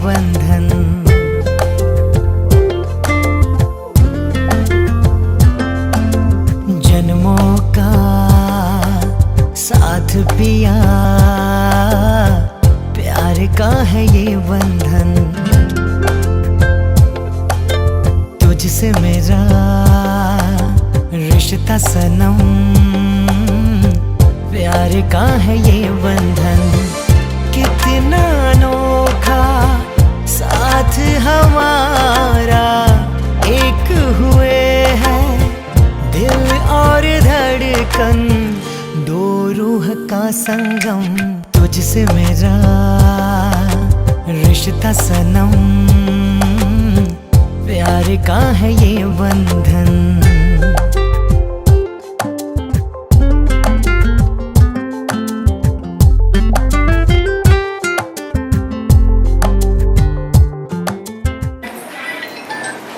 बंधन। जन्मों का साथ पिया, प्यार का है ये बंधन। तुझसे मेरा रिश्ता सनम, प्यार का है ये बंधन। कितना अनोखा साथ हमारा, एक हुए हैं दिल और धड़कन, दो रूह का संगम। तुझसे मेरा रिश्ता सनम, प्यार का है ये बंधन।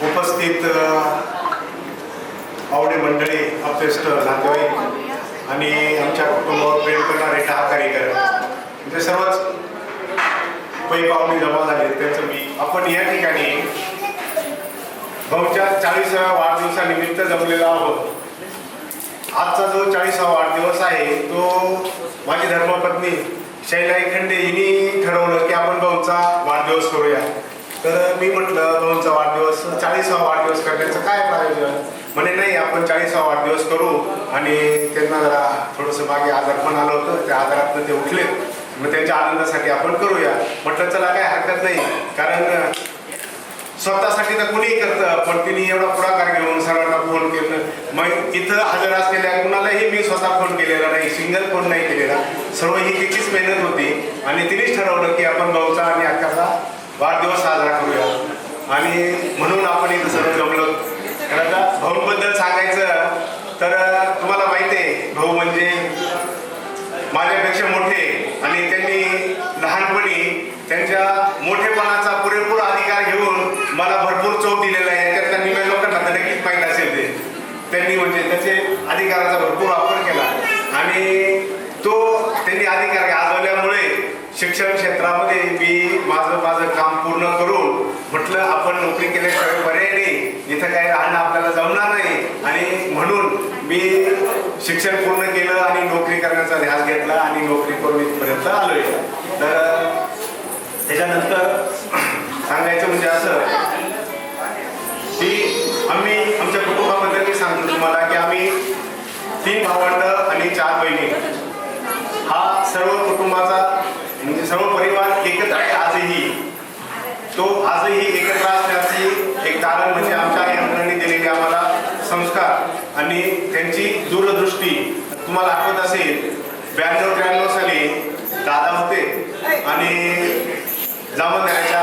उपस्थित आवडे मंडळी, अभ्यस्त नातेवाईक आणि आमच्या कुटुंबावर प्रेम करणारे कार्यकर्ते, म्हणजे सर्वच पै पाहुणे जमा झाले त्यांचं आपण या ठिकाणी भाऊच्या 40व्या वाढदिवसानिमित्त जमलेलो आहोत। आजचा जो 40वा वाढदिवस आहे तो माझी धर्मपत्नी शैलाई खंडे हिने ठरवलं की आपण भाऊचा वाढदिवस करूया। तर मी म्हटलं भाऊचा वाढदिवस 40वा वाढदिवस करण्याचं काय प्रयोजन, म्हणे नाही आपण 40वा वाढदिवस करू। आणि त्यांना जरा थोडंसं मागे आजारपण आलं होतं, त्या आजारातनं ते उठले, मग त्यांच्या आनंदासाठी आपण करूया। म्हटलं चला काय हरकत नाही, कारण स्वतःसाठी तर कुणीही करतं, पण तिने एवढा पुढाकार घेऊन सर्वांना फोन केलं। मग इथं हजर असलेल्या कुणालाही मी स्वतः फोन केलेला नाही, सिंगल फोन नाही केलेला, सर्व ही तिचीच मेहनत होती। आणि तिनेच ठरवलं की आपण भाऊचा आणि अक्काचा वाढदिवस साजरा करूया, आणि म्हणून आपण इथं सर्व जमलो। तर आता भाऊबद्दल सांगायचं तर तुम्हाला माहिती आहे, भाऊ म्हणजे माझ्यापेक्षा मोठे, आणि त्यांनी लहानपणी त्यांच्या मोठेपणाचा पुरेपूर अधिकार घेऊन मला भरपूर चोप दिलेला आहे। याच्यातल्या निम्या लोकांना तर नक्कीच माहीत असेल ते, त्यांनी म्हणजे त्याचे अधिकाराचा भरपूर वापर केला, आणि तो त्यांनी अधिकार गाजवल्यामुळे शिक्षण क्षेत्रामध्ये मी माझं काम पूर्ण करून म्हटलं आपण नोकरी केल्याशिवाय पर्याय नाही, इथं काही राहणं आपल्याला जमणार नाही, आणि म्हणून मी शिक्षण पूर्ण केलं आणि नोकरी करण्याचा ध्यास घेतला आणि नोकरी करून इथपर्यंत आलोय। तर त्याच्यानंतर सांगायचं म्हणजे असं की आम्ही आमच्या कुटुंबाबद्दल मी सांगतो तुम्हाला की आम्ही 3 भावंड आणि 4 बहिणी, हा सर्व कुटुंबाचा म्हणजे सर्व परिवार एकत्र आहे आजही। तो आजही एकत्र असण्याची एक कारण म्हणजे आमच्या आईवडिलांनी दिलेले आम्हाला संस्कार आणि त्यांची दूरदृष्टी। तुम्हाला आठवत असेल 92-93 साली दादा होते आणि जामदाऱ्याच्या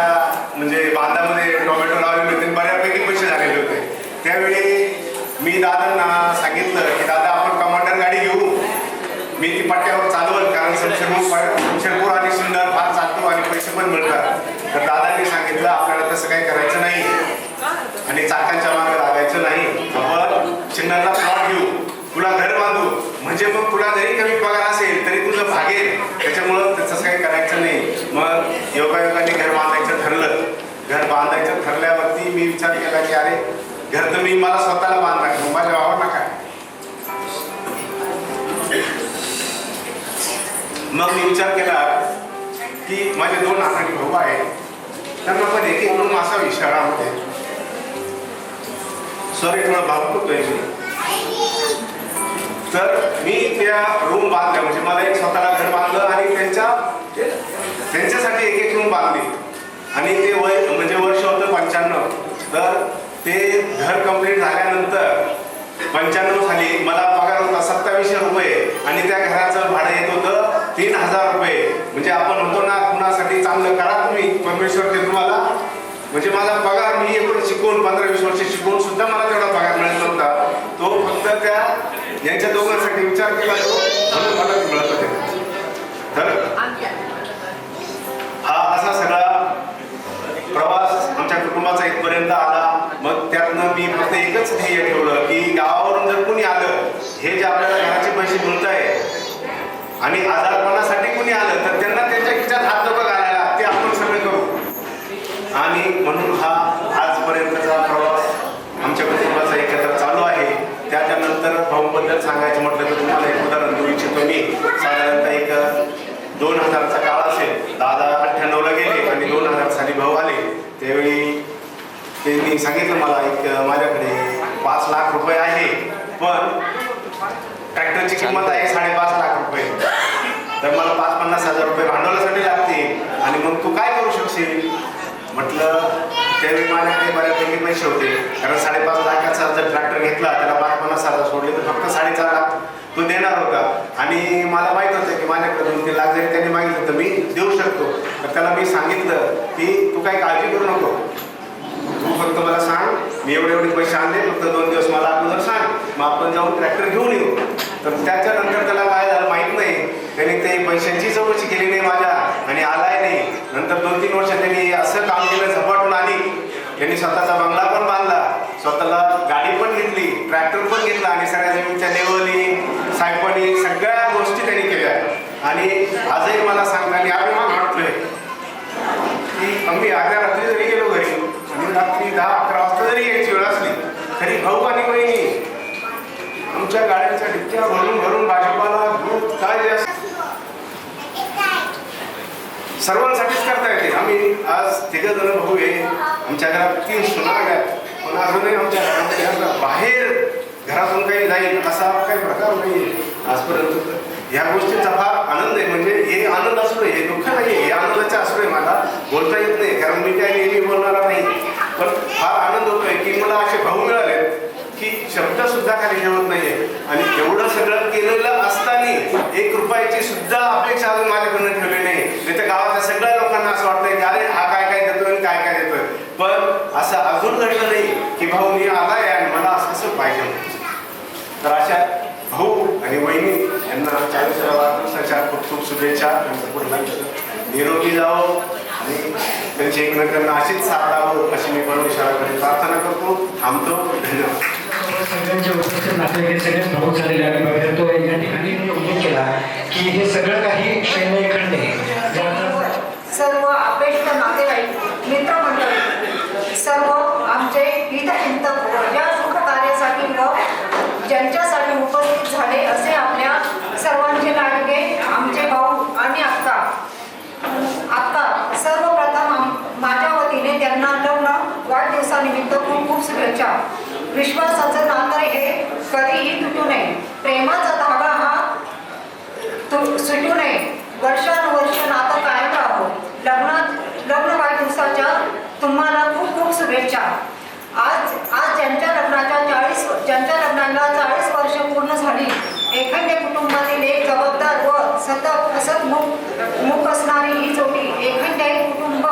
म्हणजे बांधामध्ये टोमॅटो लावलेले होते, बऱ्यापैकी पैसे झालेले होते। त्यावेळी मी दादांना सांगितलं की दादा आपण कमांडर गाडी घेऊ, मी ती पट्ट्यावर चालवल, कारण शमशेरपूर आणि सुंदर फार चालतो आणि पैसे पण मिळतात। तर दादांनी सांगितलं आपल्याला तसं काही करायचं नाही आणि चाकांच्या मागे लागायचं नाही, आपण चिन्हाला प्लॉट घेऊ, तुला घर बांधू, म्हणजे मग तुला जरी कमी पगार असेल तरी तुझं भागेल, त्याच्यामुळं तसं काही करायचं नाही। मग योगायोगाने घर बांधायचं ठरलं। घर बांधायचं ठरल्यावरती मी विचार केला की अरे घर तर मी मला स्वतःला बांधणार, माझ्या भावांना काय। मग मी विचार केला की माझे 2 लहान भाऊ आहेत, त्यांना पण एक रूम असावी शहरामध्ये। सॉरी थोडा भावूक होतोय मी। तर मी त्या रूम बांधल्या, म्हणजे मला एक स्वतःला घर बांधलं आणि त्यांच्यासाठी एक रूम बांधली, आणि ते वय म्हणजे वर्ष होतं 95। तर ते घर कंप्लीट झाल्यानंतर 95 साली मला पगार होता 2700 रुपये, आणि त्या घराचं भाडं येत होतं 3000 रुपये। म्हणजे आपण म्हणतो ना कुणासाठी चांगलं करा तुम्ही, परमेश्वर ते तुम्हाला, म्हणजे माझा पगार मी एवढं शिकवून 15-20 वर्ष शिकवून सुद्धा मला तेवढा पगार मिळत नव्हता, तो फक्त त्या यांच्या दोघांसाठी विचार केला म्हणून मला मिळत होते। तर हा असा सगळा प्रवास आमच्या कुटुंबाचा इथपर्यंत आला। मग त्यातनं मी फक्त एकच ध्येय ठेवलं की गावावरून जर कोणी आलं, हे जे आपल्याला घराचे पैसे मिळत आहे आणि आजारपणासाठी कोणी आलं तर त्यांना त्यांच्या खिशात हात नको घालायला, ते आपण सगळे करू। 2000चा काळ असेल, दादा 98ला गेले आणि 2000 साली भाऊ आले. त्यावेळी त्यांनी सांगितलं मला एक माझ्याकडे 5 लाख रुपये आहे, पण ट्रॅक्टरची किंमत आहे 5.5 लाख रुपये, तर मला 50-50 हजार रुपये भांडवलासाठी लागतील आणि मग तू काय करू शकशील. म्हटलं त्यावेळी माझ्याकडे बऱ्यापैकी पैसे होते, कारण 5.5 लाखाचा जर ट्रॅक्टर घेतला त्याला 50-50 हजार सोडले तर फक्त 4.5 लाख तो देणार होता. आणि मला माहीत होतं की माझ्याकडे 2-3 लाख जरी त्याने मागितलं तर मी देऊ शकतो. तर त्याला मी सांगितलं की तू काही काळजी करू नको, तू फक्त मला सांग, मी एवढे पैसे आणले, फक्त 2 दिवस मला अगोदर सांग, मग आपण जाऊन ट्रॅक्टर घेऊन येऊ. तर त्याच्यानंतर त्याला काय झालं माहीत नाही, त्याने ते पैशांची चौकशी केली नाही माझ्या आणि आलाय नाही. नंतर 2-3 वर्ष त्यांनी असं काम केलं झपाटून आली, त्यांनी स्वतःचा बंगला पण बांधला, स्वतःला गाडी पण घेतली, ट्रॅक्टर पण घेतला आणि सगळ्या जमिनीच्या लेवली सायपणी सगळ्या गोष्टी त्यांनी केल्या. आणि आजही मला सांगताना अभिमान वाटतोय की आम्ही अर्ध्या रात्री जरी गेलो घरी आणि रात्री 10-11 वाजता जरी यायची वेळ असली तरी भाऊ आणि बहिणी आमच्या गाड्यांच्या डिक्क्या भरून भरून भाजीपाला दूध काय जे सर्वांसाठीच करता येते. आम्ही आज 3 जण भाऊ आहे, आमच्या घरात 3 सुना आहेत, पण अजूनही आमच्या घरात बाहेर घरातून काही जाईल असा काही प्रकार नाही आजपर्यंत. ह्या गोष्टीचा फार आनंद आहे. म्हणजे हे आनंद असतो, हे दुःख नाही, हे आनंदाचे असतो आहे. मला बोलता येत नाही कारण मी काय नेहमी बोलणारा नाही, पण फार आनंद होतोय की मला असे भाऊ मिळाले की शब्द सुद्धा खाली ठेवत नाहीये. आणि एवढं सगळं केलेलं असताना 1 रुपयाची सुद्धा अपेक्षा अजून माझ्याकडनं ठेवली नाही. नाही तर गावातल्या सगळ्या लोकांना असं वाटतंय की अरे हा काय काय देतोय आणि काय काय देतोय, पण असं अजून घडलं नाही की भाऊ मी आलाय आणि मला असं असं पाहिजे. तर अशा भाऊ आणि वहिनी यांना 40व्या वाढदिवसाच्या खूप खूप शुभेच्छा. त्यांचं पुढलं निरोगी जावं आणि त्यांची एकमेकांना अशीच साथ लावो अशी मी परमेश्वराकडे प्रार्थना करतो. थांबतो. धन्यवाद. सगळ्यांच्या उपस्थित नातेवाईक सगळेच भाऊ झालेले आणि वगैरे तो या ठिकाणी उल्लेख केला की हे सगळं काही शैल्य खंडे सर्व अपेष्ट नातेवाईक मित्रमंडळी सर्व आमचे हितचिंतक या शुभ कार्यासाठी व ज्यांच्यासाठी उपस्थित झाले असे आपल्या सर्वांचे लाडके आमचे भाऊ आणि अक्का. सर्वप्रथम माझ्या वतीने त्यांना लग्न वाढदिवसानिमित्त खूप खूप शुभेच्छा. विश्वासाचं नातं हे कधीही तुटू नये, प्रेमाचा धागा हा सुटू नये, वर्षानुवर्ष नातं कायम राहो. लग्न वाढदिवसाच्या तुम्हाला खूप खूप शुभेच्छा. आज ज्यांच्या लग्नाला 40 वर्ष पूर्ण झाली, एखाद्या कुटुंबातील एक जबाबदार व सतत मुख असणारी ही जोडी एखाद्याही कुटुंब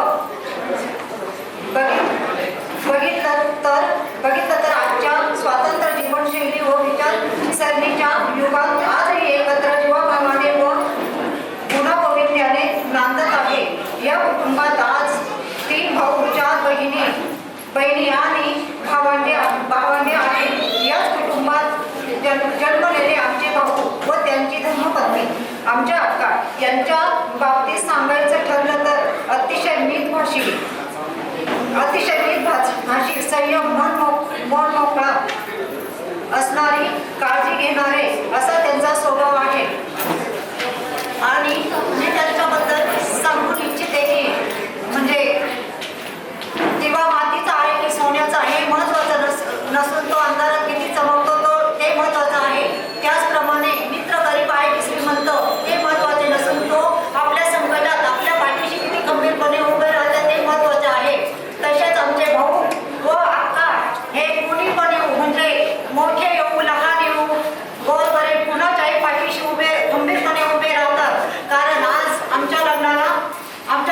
बघितलं तर आजच्या स्वातंत्र्य जीवनशैली व विचारसरणीच्या युगात आजही एकत्र जीवाभावाने व गुणापवित्र्याने नांदत आहे. या कुटुंबात आज 3 भाऊ, 4 बहिणी आणि भावंडे आहेत. याच कुटुंबात जन्मलेले आमचे भाऊ व त्यांची धर्मपत्नी आमच्या अक्का यांच्या बाबतीत सांगायचं ठरलं तर अतिशय मीतभाषी, संयम, मन मोकळा असणारी, काळजी घेणारे असा त्यांचा स्वभाव आहे. आणि मी त्यांच्याबद्दल सांगू इच्छिते की म्हणजे दिवा मातीचा आहे की सोन्याचा हे महत्त्वाचं नसून तो अंधारात किती चमकतो ते महत्त्वाचं आहे. त्याचप्रमाणे मित्र गरीब आहे की श्रीमंत हे महत्त्वाचे नसून तो आपल्या संकटात आपल्या पाठीशी किती खंबीरपणे उभे राहतात ते महत्त्वाचे आहे. तसेच आमचे भाऊ व अक्का हे कुणी पण येऊ, म्हणजे मोठे येऊ लहान येऊ गोरबरे कुणाच्याही पाठीशी खंबीरपणे उभे राहतात. कारण आज आमच्या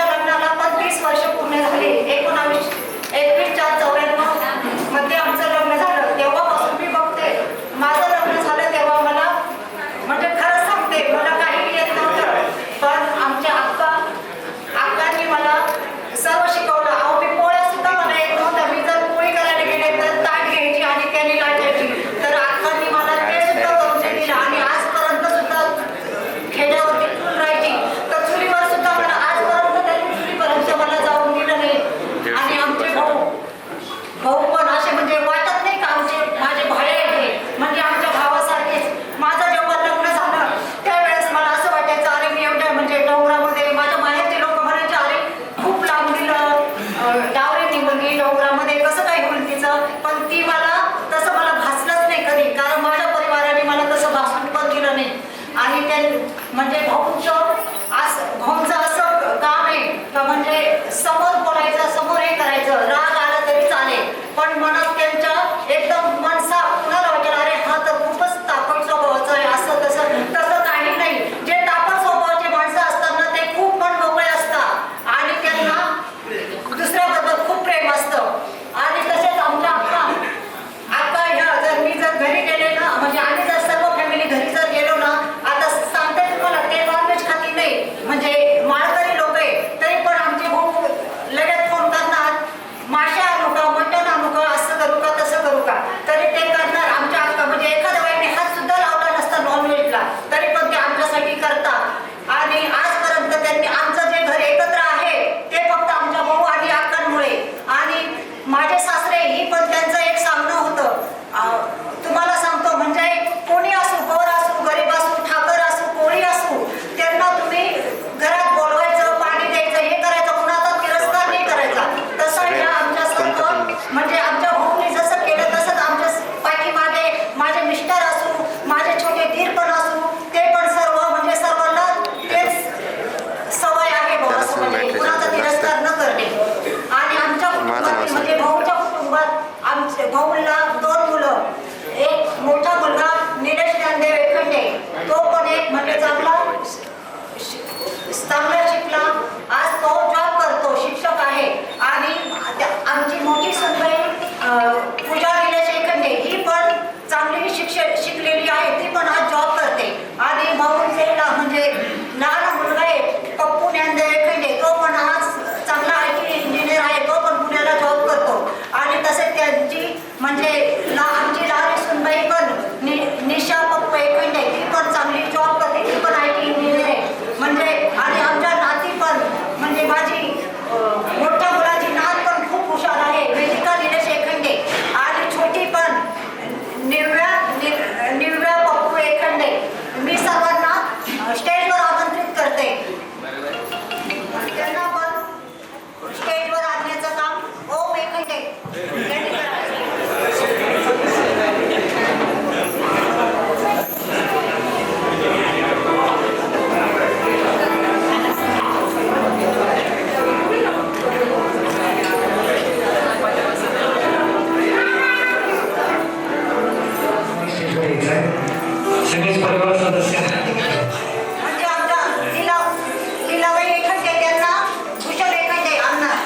लग्नाला 35 वर्ष पूर्ण झाले. 19/4/94 मध्ये आमचं लग्न झालं. तेव्हापासून म्हणजे भाऊंचं असं काम आहे का म्हणजे समोर बोलायचं, समोर हे करायचं, राग आला तरी चालेल, पण मनात त्यांच्या एकदम मनसा कुणाला वाटेल अरे हा तर खूपच तापट स्वभावाचं आहे, असं तसं काही नाही. जे तापट स्वभावाचे माणसं असतात ना ते खूप मन मोकळे असतात आणि त्यांना दुसऱ्याबद्दल खूप प्रेम असतं. आणि तसेच आमच्या आता ह्या जर मी जर घरी गेले ना, म्हणजे आम्ही जर सर्व फॅमिली घरी जर गेलो ना, आता सांगते तुम्हाला ते नॉनव्हेज खाती नाही, म्हणजे माळकरी लोक आहे, तरी पण आमचे भाऊ लगेच फोन करणार, मासे आणू का, मटण आणू का, असं करू का, तसं करू का, तरी ते करणार. आमच्या अक्का म्हणजे एखाद्या बाईने हात सुद्धा लावला नसता नॉनव्हेजला, तरी पण ते आमच्यासाठी करतात. आणि आजपर्यंत त्यांनी आमचं जे घर एकत्र आहे ते फक्त आमच्या भाऊ आणि अक्कांमुळे. आणि माझे सासरे ही पण त्यांचं एक सांगणं होतं, तुम्हाला सांगतो म्हणजे कोणी असू, पौर असू, गरीब असू, ठाकर असू, कोळी असू, त्यांना तुम्ही घरात बोलवायचं, पाणी द्यायचं, हे करायचं, कुणाचा तिरस्कार नाही करायचा. तसं ह्या आमच्या सर्व म्हणजे आमच्या भाऊनी जसं केलं तसंच आमच्या पाठीमागे माझे मिस्टर असू, माझे छोटे धीर पण असू, ते पण सर्व म्हणजे सर्वांना तेच सवय आहे भाऊ, असं म्हणजे कुणाचा तिरस्कार न करणे. आणि आमच्या कुटुंबात म्हणजे भाऊच्या कुटुंबात आमचे भाऊला 2 मुलं, एक मोठा मुलगा निलेश ज्ञानदेव एखंडे, तो पण एक म्हणजे चांगला शिकला, आज तो जॉब करतो, शिक्षक आहे. आणि आमची मोठी सुनबाई पूजा निलेश एखंडे ही पण चांगली शिकलेली आहे, ती पण आज जॉब करते. आणि भाऊंचे म्हणजे लहान मुलगा आहे पप्पू ज्ञानदेव एखंडे, तो पण आज चांगला IT इंजिनियर आहे, तो पण पुण्याला जॉब करतो. आणि तसेच त्यांची म्हणजे आमची लहान सुनबाई पण निशा पप्पू एखंडे, ती पण चांगली जॉब करते, ती पण IT इंजिनियर आहे. म्हणजे आणि आमच्या नाती पण म्हणजे माझी मोठ्या मुलाची नात पण खूप हुशार आहे, वेदिका निलेश एखंडे. आणि छोटी पण निव्या पप्पू एखंडे. मी सर्वांना स्टेजवर आमंत्रित करते, त्यांना पण स्टेजवर आणण्याचं काम ओम एखंडे यांनी करायचं. सगळेच परिवार सदस्य म्हणजे आमच्या लीलाबाई एखंडे त्यांना कुशल एखंडे आणणार.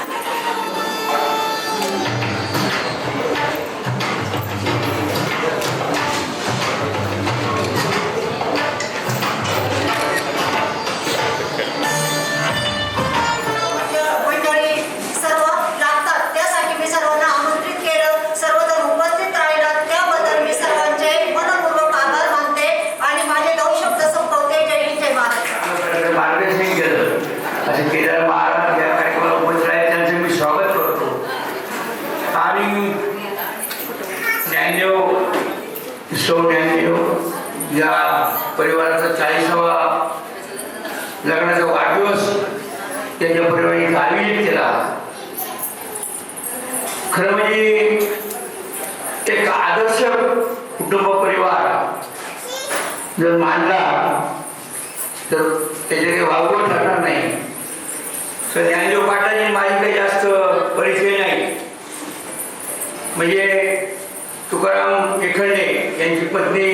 मंडळी सर्व लागतात, त्यासाठी मी सर्वांना आमंत्रित केलं, सर्वजण उपस्थित राहिलात, त्याबद्दल मी सर्वांचे मनपूर्वक आभार मानते आणि माझे 2 शब्द संपवते. जय हिंद, जय महाराष्ट्र. मार्गदर्शन केलं असे केदार महाराज या कार्यक्रमाला उपस्थित आहे, त्यांचं मी स्वागत करतो. आणि ज्ञानदेव या परिवाराचा 40वा लग्नाचा वाढदिवस त्यांच्या परिवाराने आयोजित केला. खरं म्हणजे एक आदर्श कुटुंब परिवार जर मानला तर त्याचे काही वावगं ठरणार नाही. तर ज्ञानदेव पाटलांची माझी काही जास्त परिचय नाही. म्हणजे तुकाराम एखंडे यांची पत्नी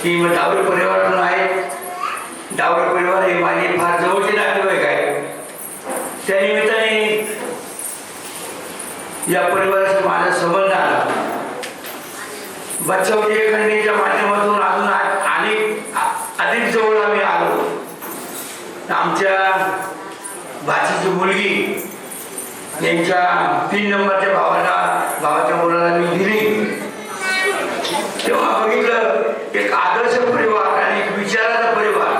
ही डावरे परिवारातून आहे. डावरे परिवार हे माझे फार जवळचे नातेवाईक आहे. त्यानिमित्ताने या परिवाराशी माझा संबंध आला. बच्चावजी एखंडेच्या माध्यमातून अजून अधिक जवळ आम्ही आलो. आमच्या भाचीची मुलगी यांच्या 3 नंबरच्या भावाच्या मुलाला मी दिली, तेव्हा बघितलं एक आदर्श परिवार आणि एक विचाराचा परिवार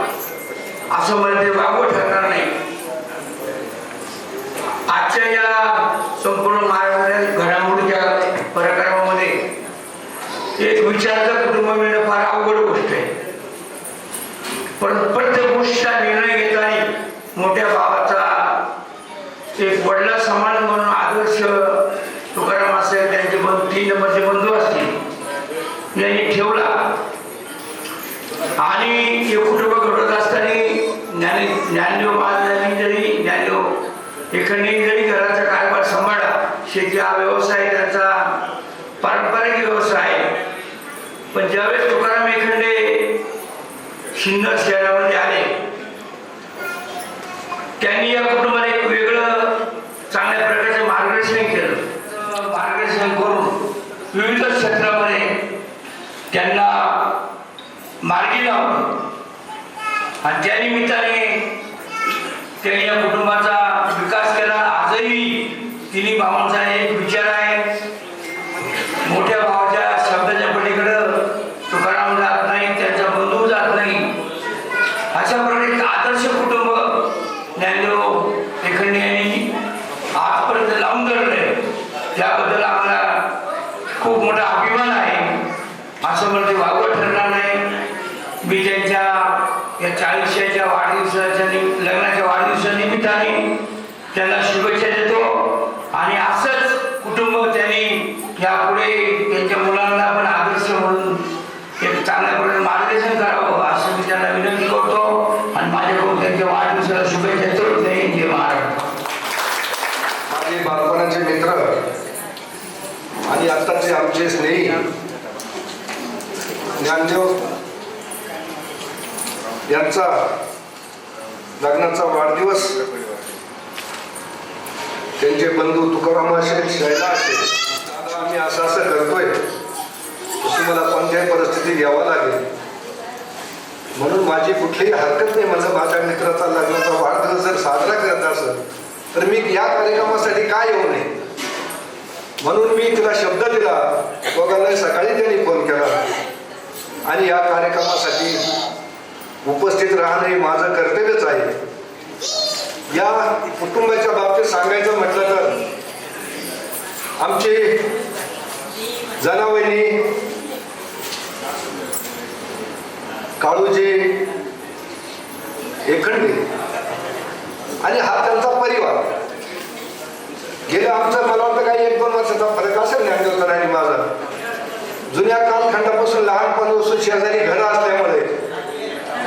असं मला ते वागवं ठरणार नाही. आजच्या या संपूर्ण महाराष्ट्रातील घडामोडीच्या पराक्रमामध्ये एक विचाराचं कुटुंब मिळणं फार अवघड गोष्ट आहे. पण प्रत्येक गोष्टीचा निर्णय घेताना मोठ्या भावाचा एक वडला समान म्हणून आदर्श तुकाराम असेल, त्यांचे 3 नंबरचे बंधू असतील यांनी ठेवला. आणि हे कुटुंब घडत असताना ज्ञानदेव महाराजांनी जरी ज्ञानदेव एखादी जरी घराचा कारभार सांभाळला, शेती हा व्यवसाय त्यांचा पारंपरिक व्यवसाय, पण ज्यावेळेस तुकाराम एखादे सिन्नर शहरामध्ये आले, त्यांनी या कुटुंबाला एक वेगळं चांगल्या प्रकारचे मार्गदर्शन केलं. मार्गदर्शन करून विविध क्षेत्रामध्ये त्यांना मार्गी लावलं आणि त्या निमित्ताने त्यांनी या कुटुंबाचा विकास केला. आजही तिन्ही भावांचा एक विचार आहे, मोठ्या भावाच्या शब्दाच्या पलीकडं तुकाराम जात नाही, त्यांचा बंधू जात नाही. अशा प्रकारे एक आदर्श कुटुंब ज्ञानदेव एखादी यांनी आजपर्यंत लावून धरलंय. त्याबद्दल आम्हाला खूप मोठा अभिमान आहे, असं म्हणजे वावगं ठरणार नाही. मी त्यांच्या या 40च्या वाढदिवसाच्या लग्नाच्या वाढदिवसानिमित्ताने त्यांना शुभेच्छा देतो आणि असंच कुटुंब त्यांनी यापुढे त्यांच्या मुलांना पण आदर्श म्हणून एक चांगल्या प्रकारे मार्गदर्शन करावं असं मी त्यांना विनंती करतो आणि माझ्याकडून त्यांच्या वाढदिवसाला शुभेच्छा देतो. जय हिंद, जय महाराष्ट्र. माझे बालपणाचे मित्र आणि आत्ताचे आमचे स्नेही ज्ञानदेव यांचा लग्नाचा वाढदिवस त्यांचे बंधू तुकाराम असेल, शैला असेल, दादा आम्ही असं असं करतोय, तुम्हाला कोणत्याही परिस्थिती घ्यावा लागेल म्हणून माझी कुठलीही हरकत नाही. माझं माझ्या मित्राचा लग्नाचा वाढदिवस जर साजरा करत असेल तर मी या कार्यक्रमासाठी काय येऊ नये, म्हणून मी तिला शब्द दिला. दोघांना सकाळी त्यांनी फोन केला आणि या कार्यक्रमासाठी उपस्थित राहणे माझं कर्तव्यच आहे. या कुटुंबाच्या बाबतीत सांगायचं म्हटलं तर आमचे जनावहिनी काळूजी एखंडे आणि हा त्यांचा परिवार गेलं आमचं मला वाटतं काही 1-2 वर्षाचा फरक असेल ज्ञानदेवकर आणि माझा. जुन्या कालखंडापासून लहानपणापासून शेजारी घरं असल्यामुळे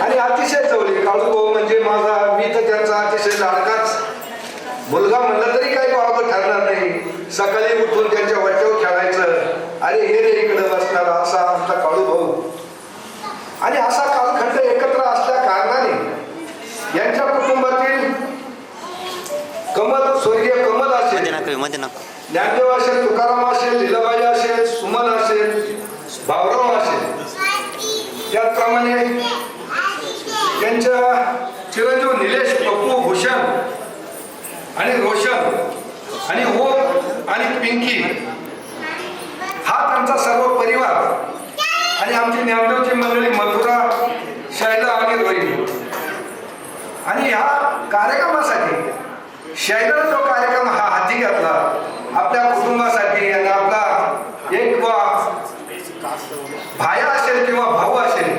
आणि अतिशय जवळी काळू भाऊ म्हणजे माझा, मी तर त्यांचा अतिशय लाडकाच मुलगा म्हणलं तरी काही बाबा ठरणार नाही. सकाळी उठून त्यांच्या वाट्यावर खेळायचं, अरे हे रे इकडे बसणार, असा आमचा काळू भाऊ. आणि असा कालखंड एकत्र असल्या कारणाने यांच्या कुटुंबातील कमल, स्वर्गीय कमल असेल, ज्ञानदेव असेल, तुकाराम असेल, लीलाबाई असेल, सुमन असेल, भाऊराव असेल, त्याचप्रमाणे त्यांच्या चिरंजीव निलेश, पप्पू, भूषण आणि रोशन आणि ओम आणि पिंकी हा त्यांचा सर्व परिवार आणि आमची ज्ञानदेवची मंडळी मथुरा, शैला आणि रोहिणी. आणि ह्या कार्यक्रमासाठी शैलाने जो कार्यक्रम हा हाती घेतला आपल्या कुटुंबासाठी आणि आपला एक भाया असेल किंवा भाऊ असेल,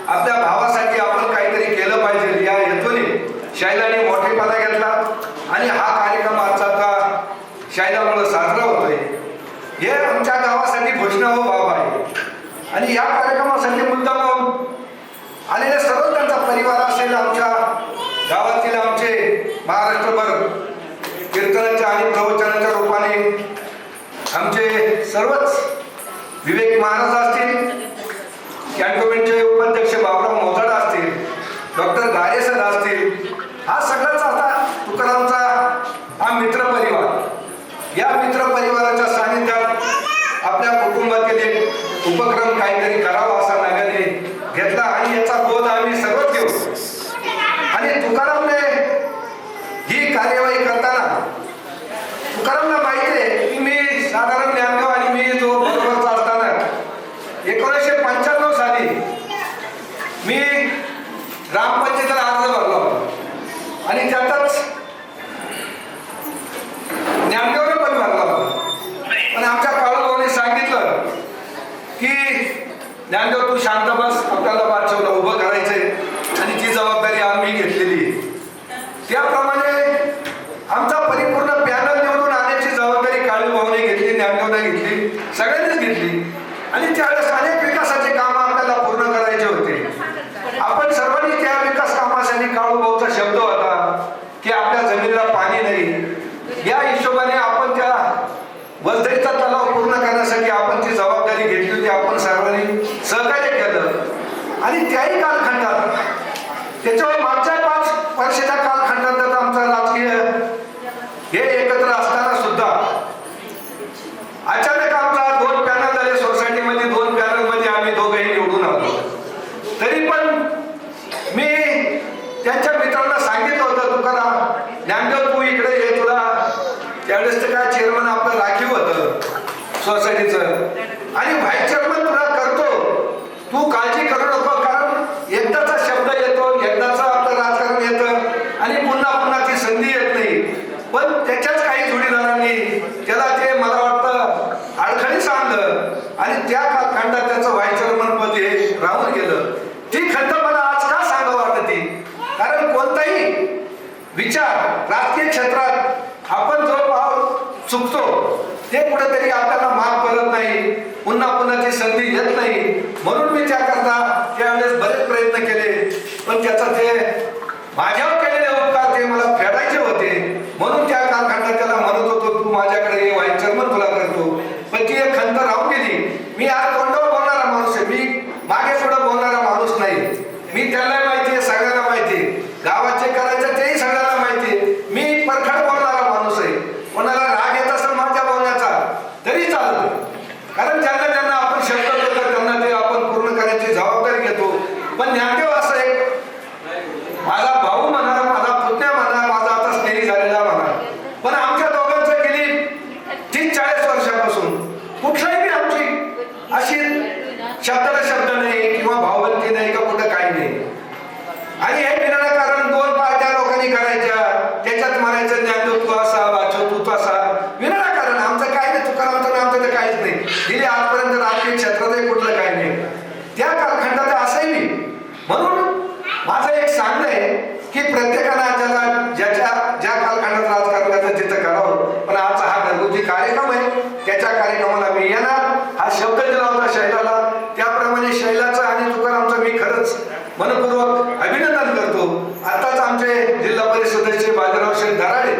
आपल्या भावासाठी आपण काहीतरी केलं पाहिजे या हेतूने शैलाने मोठेपणा घेतला आणि हा कार्यक्रम आजचा शैलामुळे साजरा होतोय. हे आमच्या गावासाठी घोषणा हो बाब आहे आणि या कार्यक्रमासाठी मुद्दाम आलेले सर्व त्यांचा परिवार असेल, आमच्या गावातील आमचे महाराष्ट्रभर कीर्तनाच्या आणि प्रवचनाच्या रूपाने आमचे सर्वच विवेक महाराज असतील, कॅन्टोन्मेंटचे उपाध्यक्ष बाबुराव मोजाड असतील, डॉक्टर गारे सर असतील, हा सगळाच आता तुकारामचा हा मित्र परिवार. या मित्र परिवाराच्या सानिध्यात आपल्या कुटुंबातील एक उपक्रम काहीतरी करावा असा नव्याने घेतला आणि याचा बोध आम्ही सर्वच घेऊ. आणि तुकारामने ही कार्यवाही करताना तुकारामला माहिती आहे की मी साधारण ज्ञानदेव आणि मी जो बरोबरचा असताना 1995 साली मी ग्रामपंचायतीला अर्ज भरला होता आणि त्यातच ज्ञानदेवने पण भरला होता. पण आमच्या काळूभाऊने सांगितलं की ज्ञानदेव तू शांत बस, आपल्याला बादशाहला उभं करायचंय आणि ती जबाबदारी आम्ही घेतलेली. त्याप्रमाणे आमचा परिपूर्ण पॅनल निवडून आणण्याची जबाबदारी काळूभाऊने घेतली, ज्ञानदेवने घेतली, सगळ्यांनीच घेतली. आणि त्यावेळेस अनेक विकासाचे काम आपल्याला पूर्ण करायचे होते. या हिशोबाने आपण त्या वसईचा तलाव पूर्ण करण्यासाठी आपण ती जबाबदारी घेतली होती. आपण सर्वांनी सहकार्य केलं आणि त्याही कालखंडात त्याच्यावर मागच्या 5 वर्षाच्या कालखंडात आमचा राजकीय हे एकत्र असताना सुद्धा अचानक आमचा 2 पॅनल झाले सोसायटीमध्ये. 2 पॅनलमध्ये आम्ही दोघंही निवडून आलो. तरी पण मी त्यांच्या मित्रांना सांगितलं होतं, तुकाराम ज्ञानदेव तू इकडे ये, तुला त्यावेळेस तर काय चेअरमन आपलं राखीव होतं सोसायटीचं आणि व्हाईस चेअरमन तुला करतो, तू काळजी करू नको, कारण एकदाचा शब्द येतो, एकदाचं आपलं राजकारण येतं आणि पुन्हा पुन्हा ती संधी येत नाही. पण त्याच्याच काही जोडीदारांनी त्याला ते मला वाटतं अडखळीस आणलं आणि त्या कालखंडात त्याचं व्हाईस चेअरमन पद हे राहून गेलं. ती खंत मला आज का सांगावं वाटते, कारण कोणताही विचार राजकीय क्षेत्रात आपण जो पाऊल चुकतो ते कुठेतरी आपल्याला माफ करत नाही, पुन्हा पुन्हा ती संधी येत नाही. म्हणून मी त्याकरता त्यावेळेस बरेच प्रयत्न केले, पण त्याचा ते माझ्यावर केलेले उपकार ते मला फेडायचे होते. म्हणून त्या कालखंडात त्याला म्हणत होतो, तू माझ्याकडे ये, व्हाईस चेअरमन तुला करतो. पण ती एक खंत राहून गेली. मी आज तोंडावर बोलणारा माणूस आहे, मी मागे पुढे बोलणारा माणूस नाही. मी त्याला माहिती आहे, सगळ्यांना माहिती आहे, गावात जे करायचं तेही सगळ्यांना माहिती आहे. मी परखड बोलणारा माणूस आहे. कोणाला राग येत असेल माझ्या बोलण्याचा तरी चालतं, कारण ज्यांना ज्यांना आपण शब्द देतो त्यांना ते आपण पूर्ण करण्याची जबाबदारी घेतो. पण ज्ञानदेव असं एक माझा भाऊ म्हणा, माझा पुतण्या म्हणा, माझा आता स्नेही झालेला म्हणा, पण आमच्या दोघांचं गेली 30-40 वर्षापासून कुठलाही आमची अशी शब्दाला शब्द नाही किंवा भावबंदी नाही का कुठं काही नाही. आणि हे विनाकारण 2 पार्ट्या लोकांनी करायच्या, त्याच्यात म्हणायचं ज्ञानदेव तू असा, वाचव तू तसा, विनाकारण. आमचं काय नाही, तुकारामचं आमचं तर काहीच नाही. गेले आजपर्यंत राजकीय क्षेत्रातही कुठलं काही नाही. त्या कालखंडात असंही नाही. म्हणून माझं एक सांगणं आहे की प्रत्येकानं ज्याच्या ज्या कालखंडात राजकारण करायचं तिथं करावं. पण आज हा घरगुती कार्यक्रम आहे, त्याच्या कार्यक्रमाला मी येणार, हा शब्द दिला होता शैलाला, त्याप्रमाणे शैलाचं आणि तुकारामचं मी खरंच मनपूर्वक अभिनंदन करतो. आताच आमचे जिल्हा परिषद सदस्य बाजीराव शेठ दराडे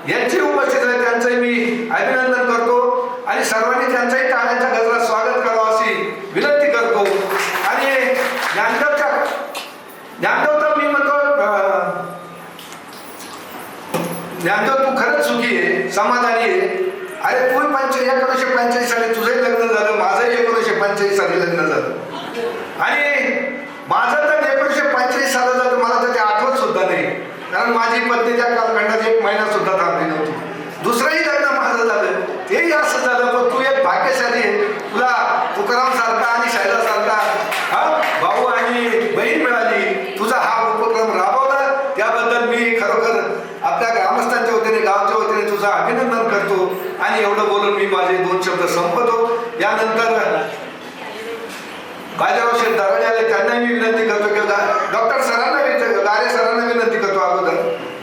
यांची उपस्थित आहे, त्यांचंही मी अभिनंदन करतो आणि सर्वांनी त्यांचंही टाळ्यांच्या गजरात स्वागत करावं अशी विनंती करतो. आणि ज्ञानदेव तर मी म्हणतो, ज्ञानदेव तू खरंच सुखी आहे, समाधानी आहे. अरे तू 1985 साली तुझंही लग्न झालं, माझंही 1985 साली लग्न झालं आणि माझं तर 1945 साला झालं. मला तर ते आठवत सुद्धा नाही, कारण माझी पत्नी त्या कालखंडात 1 महिना सुद्धा थांबली नव्हती. दुसरंही लग्न माझं झालं, तेही असं झालं. पण तू एक भाग्यशाली आहे, तुला तुकाराम सारखा आणि शैला सारखा भाऊ आणि बहीण मिळाली. तुझा हा उपक्रम राबवला त्याबद्दल मी खरोखर आपल्या ग्रामस्थांच्या वतीने, गावच्या वतीने तुझं अभिनंदन करतो. आणि एवढं बोलून मी माझे 2 शब्द संपवतो. यानंतर बाजीराव शेठ दराडे आले, त्यांना मी विनंती करतो की डॉक्टर सरांना, गारे सरांना विनंती करतो अगोदर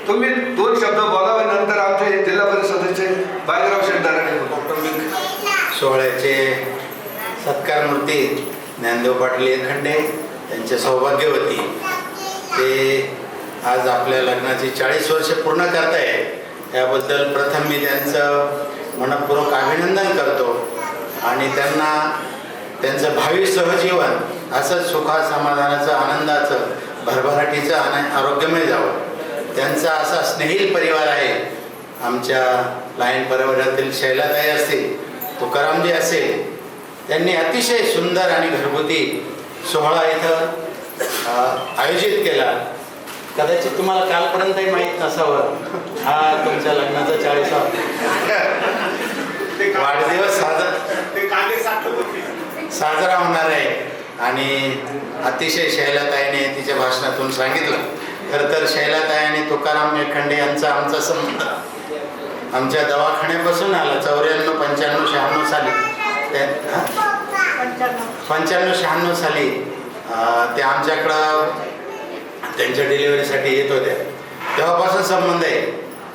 तुम्ही 2 शब्द बोलावे. नंतर आमचे जिल्हा परिषद सदस्य बाजीराव शेठ दराडे. कौटुंबिक सोहळ्याचे सत्कारमूर्ती ज्ञानदेव पाटील एकखंडे, त्यांचे सौभाग्यवती, ते आज आपल्या लग्नाची 40 वर्ष पूर्ण करताय. त्याबद्दल प्रथम मी त्यांचं मनपूर्वक अभिनंदन करतो आणि त्यांना त्यांचं भावी सहजीवन असंच सुखा समाधानाचं, आनंदाचं, भरभराटीचं आणि आरोग्यमय जावं. त्यांचा असा स्नेही परिवार आहे. आमच्या लाईन परिवारातील शैलाताई असतील, तुकारामजी असेल, त्यांनी अतिशय सुंदर आणि घरगुती सोहळा इथं आयोजित केला. कदाचित तुम्हाला कालपर्यंतही माहीत नसावं, हा तुमच्या लग्नाचा 40वा वाढदिवस साजरा होणार आहे. आणि अतिशय शैलाताईने तिच्या भाषणातून सांगितलं. खरं तर शैलाताई आणि तुकाराम एकखंडे यांचा आमचा संबंध आमच्या दवाखान्यापासून आला. 94, 95, 96 साली 95-96 साली ते आमच्याकडं त्यांच्या डिलिव्हरीसाठी येत होत्या. तेव्हापासून संबंध आहे.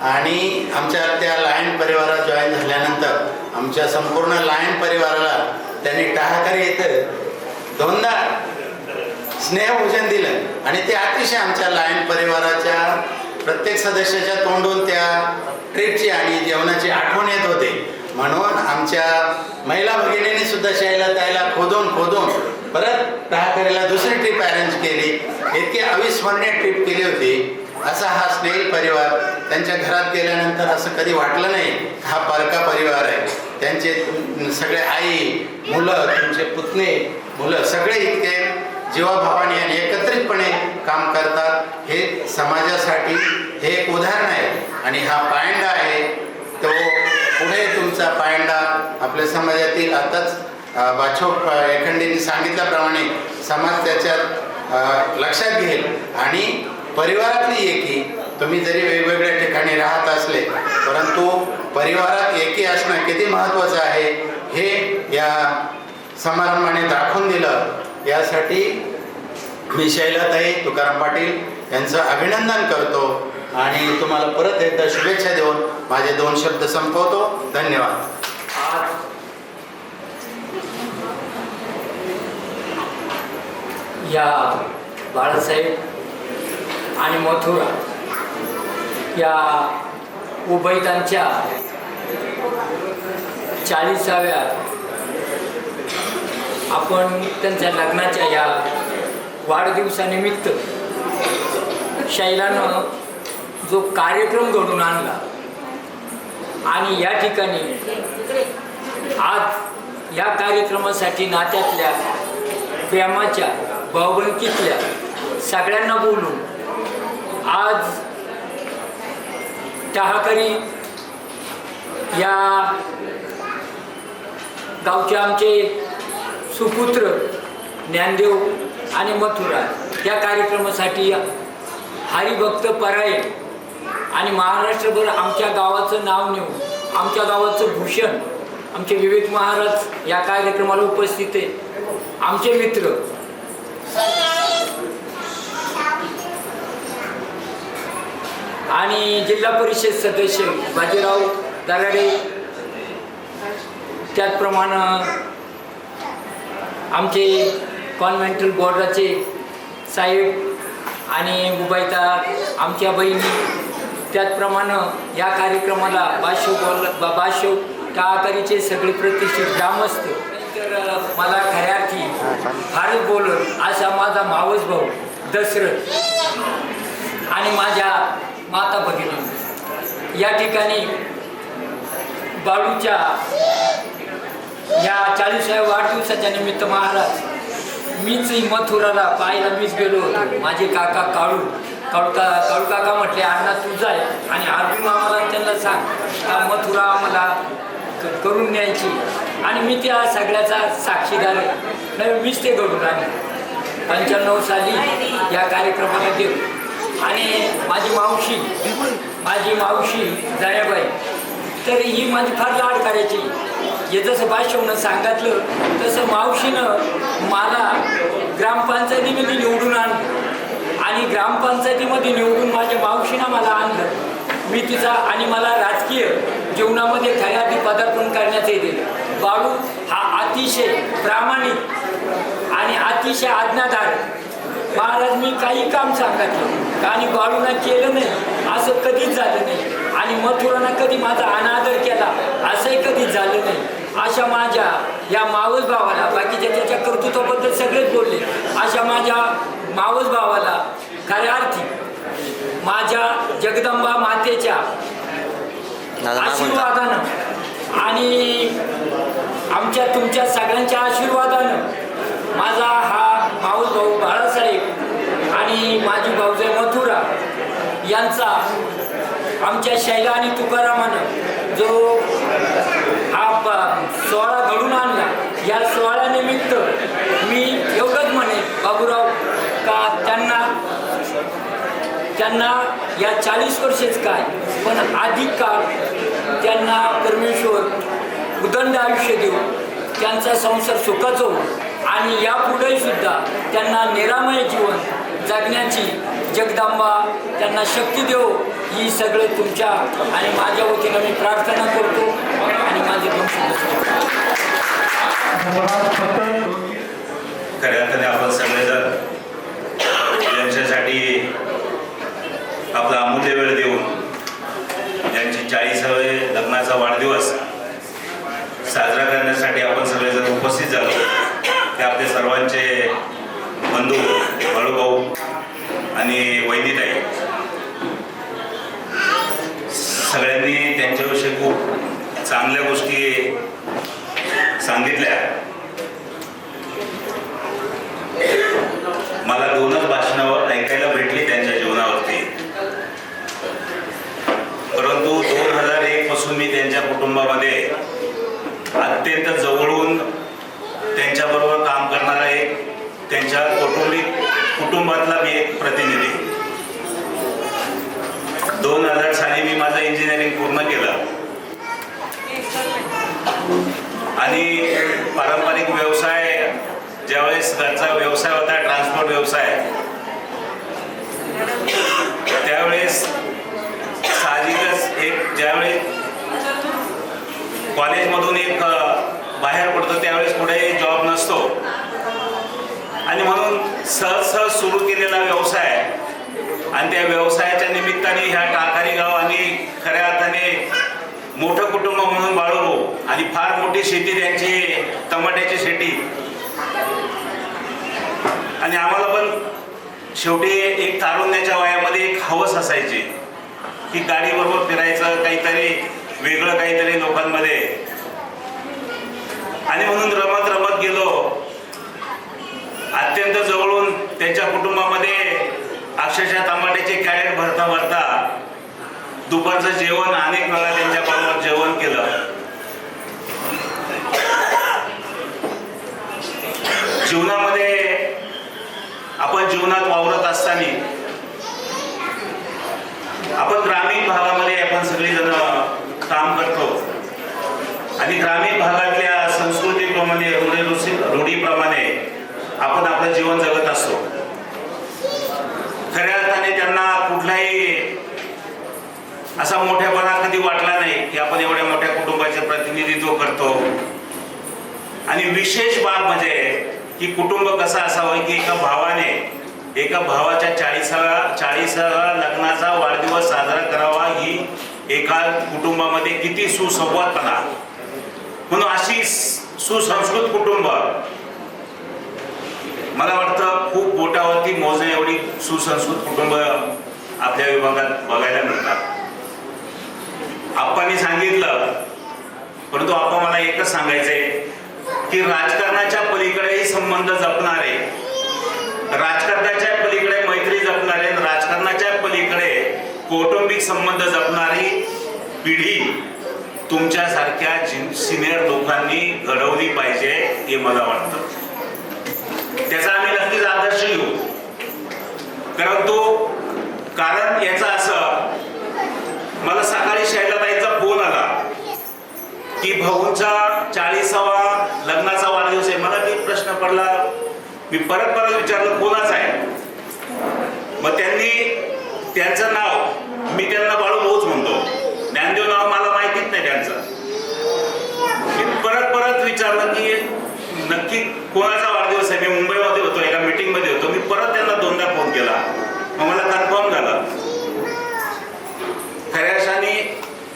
आणि आमच्या त्या लायन परिवारात जॉईन झाल्यानंतर आमच्या संपूर्ण लायन परिवाराला त्यांनी टाहाकारी येतं 2दा स्नेहभोजन दिलं आणि ते अतिशय आमच्या लायन परिवाराच्या प्रत्येक सदस्याच्या तोंडून त्या ट्रीपची आणि जेवणाची आठवण येत होते. म्हणून आमच्या महिला भगिनींनी सुद्धा शैला ताईला खोदून परत टाकरेला दुसरी ट्रिप अरेंज केली. इतकी अविस्मरणीय ट्रिप केली होती. असा हा स्नेल परिवार त्यांच्या घरात गेल्यानंतर असं कधी वाटलं नाही हा परका परिवार आहे. त्यांचे सगळे आई मुलं तुमचे पुतणे मुलं सगळे इतके जीवाभावाने आणि एकत्रितपणे काम करतात. हे समाजासाठी हे एक उदाहरण आहे. आणि हा पायंडा आहे तो पुढे तुमचा पायंडा आपल्या समाजातील आताच बाछो एखंडींनी सांगितल्याप्रमाणे समाज त्याच्यात लक्षात घेईल. आणि परिवारातली एकी तुम्ही जरी वेगवेगळ्या ठिकाणी राहत असले परंतु परिवारात एकी असणं किती महत्त्वाचं आहे हे या समारंभाने दाखवून दिलं. यासाठी मी शैलाताई तुकाराम पाटील यांचं अभिनंदन करतो आणि तुम्हाला परत एकदा शुभेच्छा देऊन माझे 2 शब्द संपवतो. धन्यवाद. या बाळासाहेब आणि मथुरा या उभयतांच्या 40व्या आपण त्यांच्या लग्नाच्या या वाढदिवसानिमित्त शैलानं जो कार्यक्रम घडून आणला आणि या ठिकाणी आज या कार्यक्रमासाठी नात्यातल्या प्रेमाच्या भावबंदकीतल्या सगळ्यांना बोलून आज टाहाकरी या गावचे आमचे सुपुत्र ज्ञानदेव आणि मथुरा या कार्यक्रमासाठी हरिभक्त परायण आणि महाराष्ट्रभर आमच्या गावाचं नाव नेऊन आमच्या गावाचं भूषण आमचे विवेक महाराज या कार्यक्रमाला उपस्थित आहे. आमचे मित्र आणि जिल्हा परिषद सदस्य बाजीराव दराडे त्याचप्रमाणे आमचे कॉन्व्हेंटल बोर्डाचे साहेब आणि उबायता आमच्या बहिणी त्याचप्रमाणे या कार्यक्रमाला बाशो टाहाकरीचे सगळे प्रतिष्ठित ग्रामस्थ तर मला खऱ्या अर्थी फारच बोलत असा माझा मावस भाऊ दशरथ आणि माझ्या माता भगिनी या ठिकाणी बाळूच्या या 40व्या वाढदिवसाच्या निमित्त महाराज मीच मथुराला पाहायला मीच गेलो होतो. माझे काका काळू काका म्हटले अण्णा तुझा आहे आणि आरबी मामाला त्यांना सांग का मथुरा आम्हाला करून न्यायची आणि मी त्या सगळ्याचा साक्षीदार आहे. मीच ते घडून आणले 95 साली या कार्यक्रमाला गेलो आणि माझी मावशी जयाबाई तर ही माझी फार लाड करायची. हे जसं बादशाहनं सांगितलं तसं मावशीनं मला ग्रामपंचायतीमध्ये निवडून आणलं आणि ग्रामपंचायतीमध्ये निवडून माझ्या मावशीनं मला आणलं. मी तिचा आणि मला राजकीय जीवनामध्ये खऱ्यादी पदार्पण करण्याचे दिलं. बाळू हा अतिशय प्रामाणिक आणि अतिशय आज्ञाधार. महाराज मी काही काम सांगितलं आणि बाळूनं केलं नाही असं कधीच झालं नाही आणि मथुरानं कधी माझा अनादर केला असंही कधीच झालं नाही. अशा माझ्या या मावस भावाला बाकीच्या त्याच्या कर्तृत्वाबद्दल सगळेच बोलले. अशा माझ्या मावस भावाला खऱ्या अर्थी माझ्या जगदंबा मातेच्या आशीर्वादानं आणि आमच्या तुमच्या सगळ्यांच्या आशीर्वादानं माझा हा मावस भाऊ बाळासाहेब आणि माझी भाऊजाई मथुरा यांचा आमच्या शैला आणि तुकारामानं जो हा सोहळा घडून आणला या सोहळ्यानिमित्त मी एवढंच म्हणे बाबूराव का त्यांना या 40 वर्षेच काय पण अधिक काळ त्यांना परमेश्वर उदंड आयुष्य देऊ त्यांचा संसार सुखाचा हो आणि यापुढेही सुद्धा त्यांना निरामय जीवन जगण्याची जगदंबा त्यांना शक्ती देव ही सगळं तुमच्या आणि माझ्या वतीनं मी प्रार्थना करतो आणि माझे खऱ्या अर्थाने आपण सगळेजण यांच्यासाठी आपला अमूल्य वेळ देऊन यांची 40 सर्वांचे बंधू बाळूभाऊ आणि वहिनीताई सगळ्यांनी त्यांच्याविषयी खूप चांगल्या गोष्टी सांगितल्या. मला 2च भाषणावर ऐकायला भेटली त्यांच्या जीवनावरती, परंतु 2001 पासून मी त्यांच्या कुटुंबामध्ये अत्यंत जवळून त्यांच्याबरोबर काम करणारा एक त्यांच्या कुटुंबातला मी एक प्रतिनिधी. 2000 साली मी माझं इंजिनिअरिंग पूर्ण केलं आणि पारंपरिक व्यवसाय ज्यावेळेस घरचा व्यवसाय होता ट्रान्सपोर्ट व्यवसाय, त्यावेळेस साहजिकच एक ज्यावेळेस कॉलेजमधून एक बाहेर पडतो त्यावेळेस कुठे जॉब नसतो आणि म्हणून सहज सुरू केलेला व्यवसाय आणि त्या व्यवसायाच्या निमित्ताने ह्या टाकारी गाव आणि खऱ्या अर्थाने मोठं कुटुंब म्हणून बाळूभाऊ आणि फार मोठी शेती त्यांची टमाट्याची शेती आणि आम्हाला पण शेवटी एक तारुण्याच्या वयामध्ये एक हवस असायची की गाडीबरोबर फिरायचं, काहीतरी वेगळं काहीतरी लोकांमध्ये, आणि म्हणून रमत रमत गेलो. अत्यंत जवळून त्यांच्या कुटुंबामध्ये अक्षरशः टमाट्याचे कॅरेट भरता भरता दुपारचं जेवण अनेक वेळा त्यांच्याबरोबर जेवण केलं. जीवनामध्ये आपण जीवनात वावरत असताना आपण ग्रामीण भागामध्ये आपण सगळेजण काम करतो आणि ग्रामीण भागातल्या संस्कृतीप्रमाणे रूढीप्रमाणे आपण आपलं जीवन जगत असतो. खऱ्या अर्थाने त्यांना कुठलाही असा मोठेपणा कधी वाटला नाही की आपण एवढ्या मोठ्या कुटुंबाचे प्रतिनिधित्व करतो. आणि विशेष बाब म्हणजे की कुटुंब कसं असावं की एका भावाच्या 40व्या लग्नाचा वाढदिवस साजरा करावा ही एका कुटुंबामध्ये किती सुसंवादपणा, म्हणून अशी सुसंस्कृत कुटुंब मला वाटतं खूप बोटावरती मोजण्या एवढी सुसंस्कृत कुटुंब आपल्या विभागात बघायला मिळतात. आप्पांनी सांगितलं, परंतु आप्पा मला एकच सांगायचंय की राजकारणाच्या पलीकडेही संबंध जपणारे, राजकारणाच्या पलीकडे मैत्री जपणारे, राजकारणाच्या पलीकडे कौटुंबिक संबंध जपणारी पिढी तुमच्यासारख्या सिनियर लोकांनी घडवली पाहिजे हे मला वाटतं. त्याचा आम्ही नक्कीच आदर्श घेऊ. कारण याचा असं, मला सकाळी शैलाताईंचा फोन आला की भाऊंचा 40वा लग्नाचा वाढदिवस आहे. मला एक प्रश्न पडला, मी परत विचारलं कोणाचा आहे. मग त्यांचं नाव मी त्यांना बाळूभाऊच म्हणतो, ज्ञानदेव नाव मला माहितीच नाही त्यांचं. मी परत विचारलं की नक्की कोणाचा वाढदिवस आहे. मी मुंबईमध्ये होतो, एका मीटिंग मध्ये होतो. मी परत त्यांना 2दा फोन केला, मग मला कन्फर्म झालं. खऱ्या अर्थाने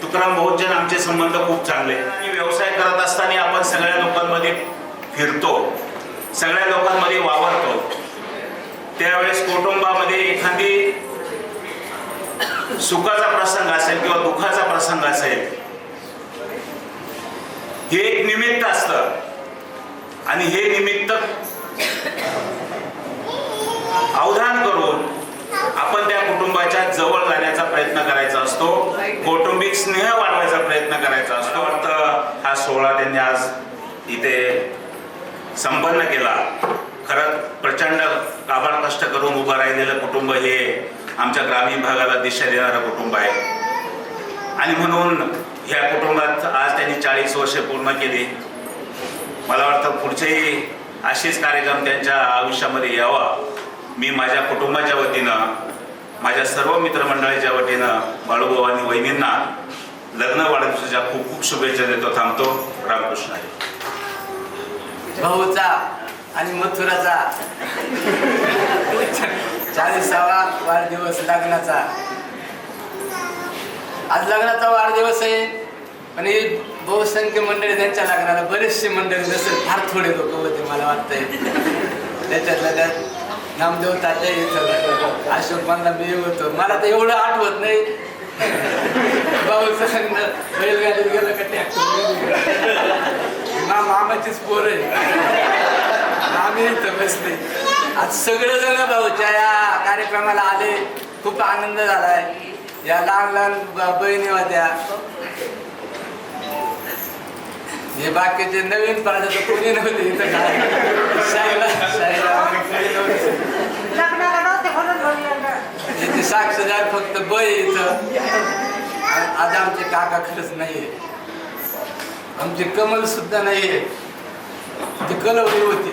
तुकाराम भाऊंचे आमचे संबंध खूप चांगले. व्यवसाय करत असताना आपण सगळ्या लोकांमध्ये फिरतो, सगळ्या लोकांमध्ये वावरतो. त्यावेळेस कुटुंबामध्ये एखादी सुखाचा प्रसंग असेल किंवा दुःखाचा प्रसंग असेल, हे एक निमित्त असतं आणि हे निमित्त अवधान करून आपण त्या कुटुंबाच्या जवळ जाण्याचा प्रयत्न करायचा असतो, कौटुंबिक स्नेह वाढवायचा प्रयत्न करायचा असतो. वाटतं हा सोहळा त्यांनी आज इथे संपन्न केला. खरंच प्रचंड काबाड कष्ट करून उभं राहिलेलं कुटुंब हे आमच्या ग्रामीण भागाला दिशा देणारं कुटुंब आहे आणि म्हणून ह्या कुटुंबात आज त्यांनी 40 वर्षे पूर्ण केली. मला वाटतं पुढचेही असेच कार्यक्रम त्यांच्या आयुष्यामध्ये यावा. मी माझ्या कुटुंबाच्या वतीनं, माझ्या सर्व मित्रमंडळीच्या वतीनं बाळूभाऊ आणि वहिनींना लग्न वाढदिवसाच्या खूप खूप शुभेच्छा देतो. थांबतो. रामकृष्ण हरी. भाऊचा आणि मथुराचा 40वा वाढदिवस लग्नाचा. आज लग्नाचा वाढदिवस आहे पण बहुसंख्य मंडळी त्यांच्या लग्नाला, बरेचसे मंडळी नसेल, फार थोडे लोक होते मला वाटतंय. त्याच्यातल्या त्यात नामदेव तात्या येत अशोक मला मी होतो. मला तर एवढं आठवत नाही. भाऊचं बैलगाडीत गेलं का ट्रॅक्टर मामाचीच पोर आहे. आम्ही इथं बसले. आज सगळे जण भाऊच्या या कार्यक्रमाला आले. खूप आनंद झालाय. या लहान लहान बहिणी होत्या. हे बाकीचे नवीन पाहिजे तर कोणी नव्हते इथं. लग्नाला नव्हते म्हणून त्याचे साक्षीदार फक्त बय इथं. आज आमचे काका खरंच नाहीये. आमची कमल सुद्धा नाहीये. ती कलवली होती.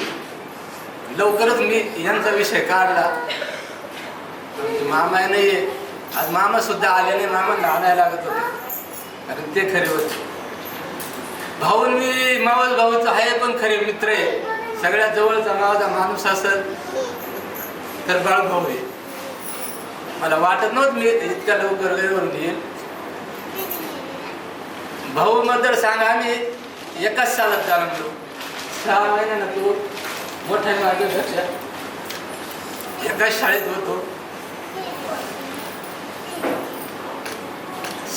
लवकरच मी यांचा विषय काढला. आमचे मामा नाहीये. आज मामा सुद्धा आले नाही. मामांना आणायला लागत होते कारण ते खरे होते. भाऊ मी मावस भाऊचा आहे पण खरे मित्र आहे. सगळ्यात जवळचा माझा माणूस असेल तर बाळभाऊ आहे. मला वाटत नव्हतं मी इतक्या लवकर घरून येईल. भाऊ बद्दल सांगा आम्ही एकाच सालात जन्मलो. 6 महिन्यानं तो मोठ्या माझ्यापेक्षा एकाच शाळेत होतो.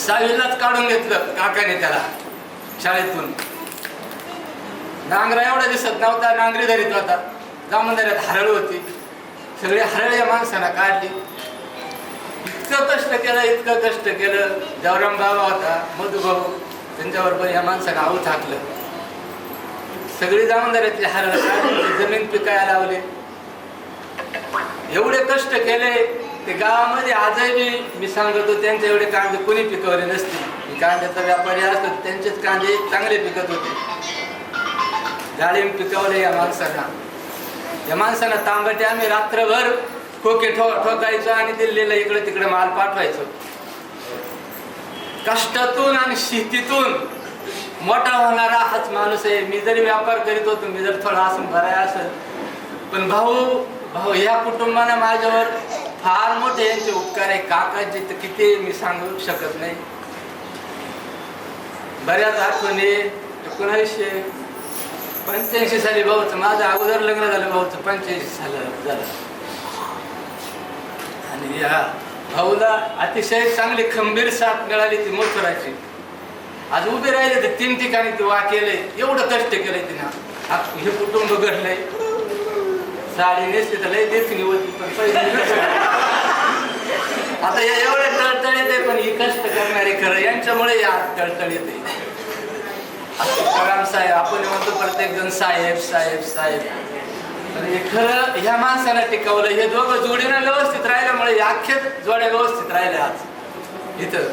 6वीलाच काढून घेतलं काकाने त्याला शाळेतून. नांगरा एवढा दिसत नव्हता. नांगरी धरीत होता. जामनदाऱ्यात हरळ होती. सगळे हरळ या माणसानं काढली. इतकं कष्ट केलं इतकं कष्ट केलं. जवराम बाबा होता मधुभाऊ त्यांच्याबरोबर या माणसानं आऊ थाकलं. सगळी जामनदाऱ्यातली हरळ काढली. जमीन पिकायला लावली. एवढे कष्ट केले ते गावामध्ये आजही मी सांगतो त्यांचे एवढे कांदे कोणी पिकवले नसते. कांद्याचा व्यापारी असतो त्यांचेच कांदे चांगले पिकत होते. डाळिंब पिकवले या माणसांना. या माणसांना तांबटे आम्ही रात्रभर खोके ठोकायचो आणि दिल्लीला इकडे तिकडे माल पाठवायचो. कष्टातून आणि शेतीतून मोठा होणारा हाच माणूस आहे. मी जरी व्यापार करीत होतो. मी जर थोडा असून भराय असेल पण भाऊ या कुटुंबाने माझ्यावर फार मोठे यांचे उपकार आहे. काकाचे तर किती मी सांगू शकत नाही. बऱ्याच आठवणी. 1985 साली भाऊचं माझं अगोदर लग्न झालं. भाऊचं 85 साली झालं. आणि या भाऊला अतिशय चांगली खंबीर साथ मिळाली ती मथुराची. आज उभे राहिले ते 3 ठिकाणी ते वा केलंय. एवढं कष्ट केलंय तिनं. हे कुटुंब घडलंय. साडी नेसली तर लय देखणी होती पण पैसे आता या एवढे टळटळीत आहे. पण ही कष्ट करणारे खरं यांच्यामुळे या टळटळीत आहे. तुकाराम साहेब आपण म्हणतो प्रत्येक जण साहेब साहेब साहेब. हे खरं ह्या माणसानं टिकवलं. हे दोघं जोडीनं व्यवस्थित राहिल्यामुळे अख्ख्या जोड्या व्यवस्थित राहिल्या. आज इथं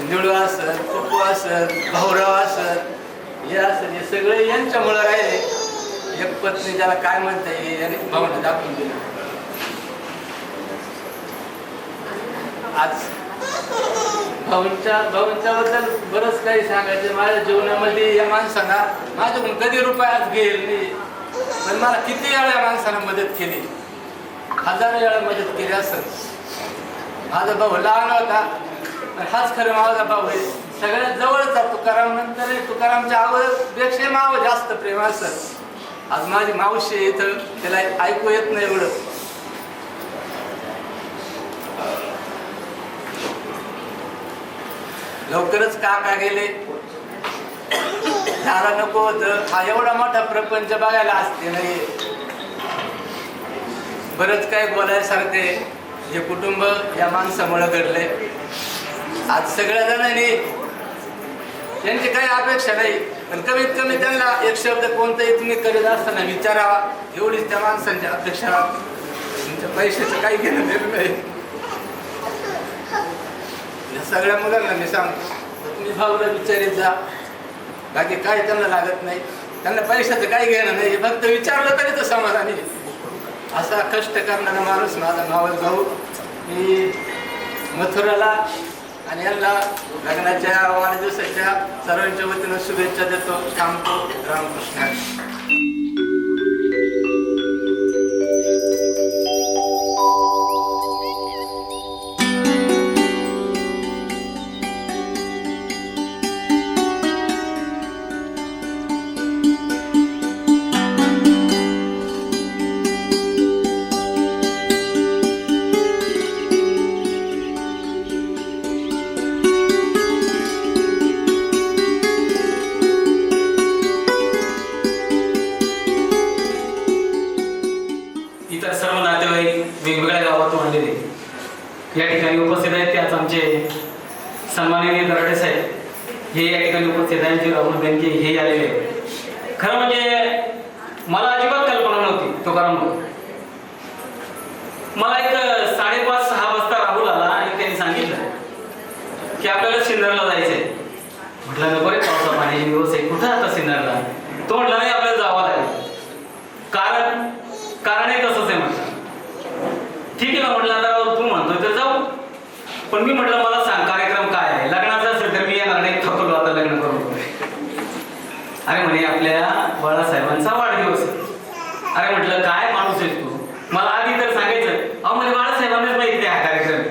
निळू असल पप्पू असल भाऊराव असल हे असल हे सगळे यांच्यामुळे राहिले. एक पत्नी ज्याला काय म्हणता येईल याने भाऊने दाखवून दिलं. आज भाऊंच्या बद्दल बरंच काही सांगायचं. माझ्या जीवनामध्ये या माणसांना माझ्याकडून कधी रुपयात घेईल नाही पण मला किती वेळा माणसानं मदत केली. हजारो वेळा मदत केली असेल. माझा भाऊ लहान होता पण हाच खरं माझा भाऊ आहे. सगळ्यात जवळचा तुकाराम नंतर तुकारामच्या आवडपेक्षा मावं जास्त प्रेम असत. आज माझी मावशी इथं त्याला ऐकू येत नाही एवढं. लवकरच काका गेले. त्याला नको होतं. हा एवढा मोठा प्रपंच बघायला असते नाही. बरंच काय बोलायसारखे. हे कुटुंब या माणसामुळे घडले. आज सगळ्या जणांनी त्यांची काही अपेक्षा नाही पण कमीत कमी त्यांना एक शब्द कोणताही तुम्ही करीत असताना विचारावा एवढीच त्या माणसांची अपेक्षा. तुमच्या पैशाचं काही घेणं देणं नाही. या सगळ्या मुलांना मी सांगतो तुम्ही भाऊला विचारित जा. बाकी काय त्यांना लागत नाही. त्यांना पैशाचं काही घेणं नाही. फक्त विचारलं तरी तर समाधानी. असा कष्ट करणारा माणूस माझा मावस भाऊ. मी मथुराला आणि यांना लग्नाच्या वाढदिवसाच्या सर्वांच्या वतीनं शुभेच्छा देतो. थांबतो. रामकृष्ण. या ठिकाणी उपस्थित आहेत ते आज आमचे सन्माननीय दराडे साहेब हे या ठिकाणी उपस्थित आहेत, जे राहुल बेनके हे आलेले आहेत. खरं म्हणजे मला अजिबात कल्पना नव्हती तुकाराम भाऊ. मला एक 5:30-6 वाजता राहुल आला आणि त्यांनी सांगितलं की आपल्याला सिन्नरला जायचंय. म्हटलं नको रे, पावसा पाण्याचे दिवस आहे, कुठं आता सिन्नरला? तो म्हटला नाही, आपल्याला जावं लागेल. कारण आहे तसंच आहे म्हटलं. ठीक आहे ना म्हटलं, आता तू म्हणतोय तर जाऊ. पण मी म्हटलं मला सांग कार्यक्रम काय आहे? लग्नाचा असेल तर मी येणार नाही, थकलो आता लग्न करून. अरे म्हणे आपल्या बाळासाहेबांचा वाढदिवस आहे. अरे म्हटलं काय माणूस आहेस तू, मला आधी तर सांगायचं. अहो म्हणजे बाळासाहेबांनाच माहिती आहे हा कार्यक्रम.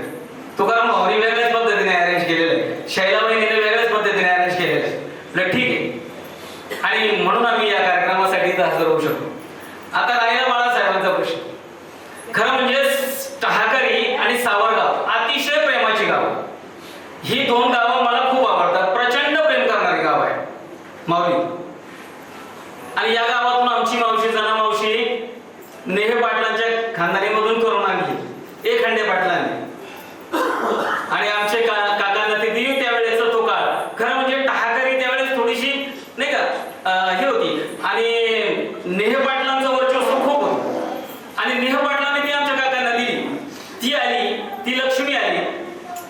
तुकाराम भाऊनी वेगळ्याच पद्धतीने अरेंज केलेलं आहे, शैलाबाईने वेगळ्याच पद्धतीने अरेंज केलेलं आहे. म्हटलं ठीक आहे, आणि म्हणून आम्ही या कार्यक्रमासाठी हजर होऊ शकतो. आता राहिला बाळासाहेबांचा प्रश्न. खरं म्हणजे टहाकरी आणि सावरगाव अतिशय प्रेमाची गाव. ही 2 गावं मला खूप आवडतात. प्रचंड प्रेम करणारी गाव आहे माऊली. आणि या गावातून आमची मावशी जना मावशी नेहे पाटलांच्या खानदानीमधून करून आणली, एखंडे पाटलांनी. आणि आमचे काकांना ते देऊ त्यावेळेचा तो काळ. खरं म्हणजे टहाकरी त्यावेळेस थोडीशी नाही का हे होती, आणि नेहे पाटलांचं वर्चस्व खूप होतं. आणि नेहे पाटलांनी ती आमच्या काकांना दिली, ती आली, ती लक्ष्मी आली.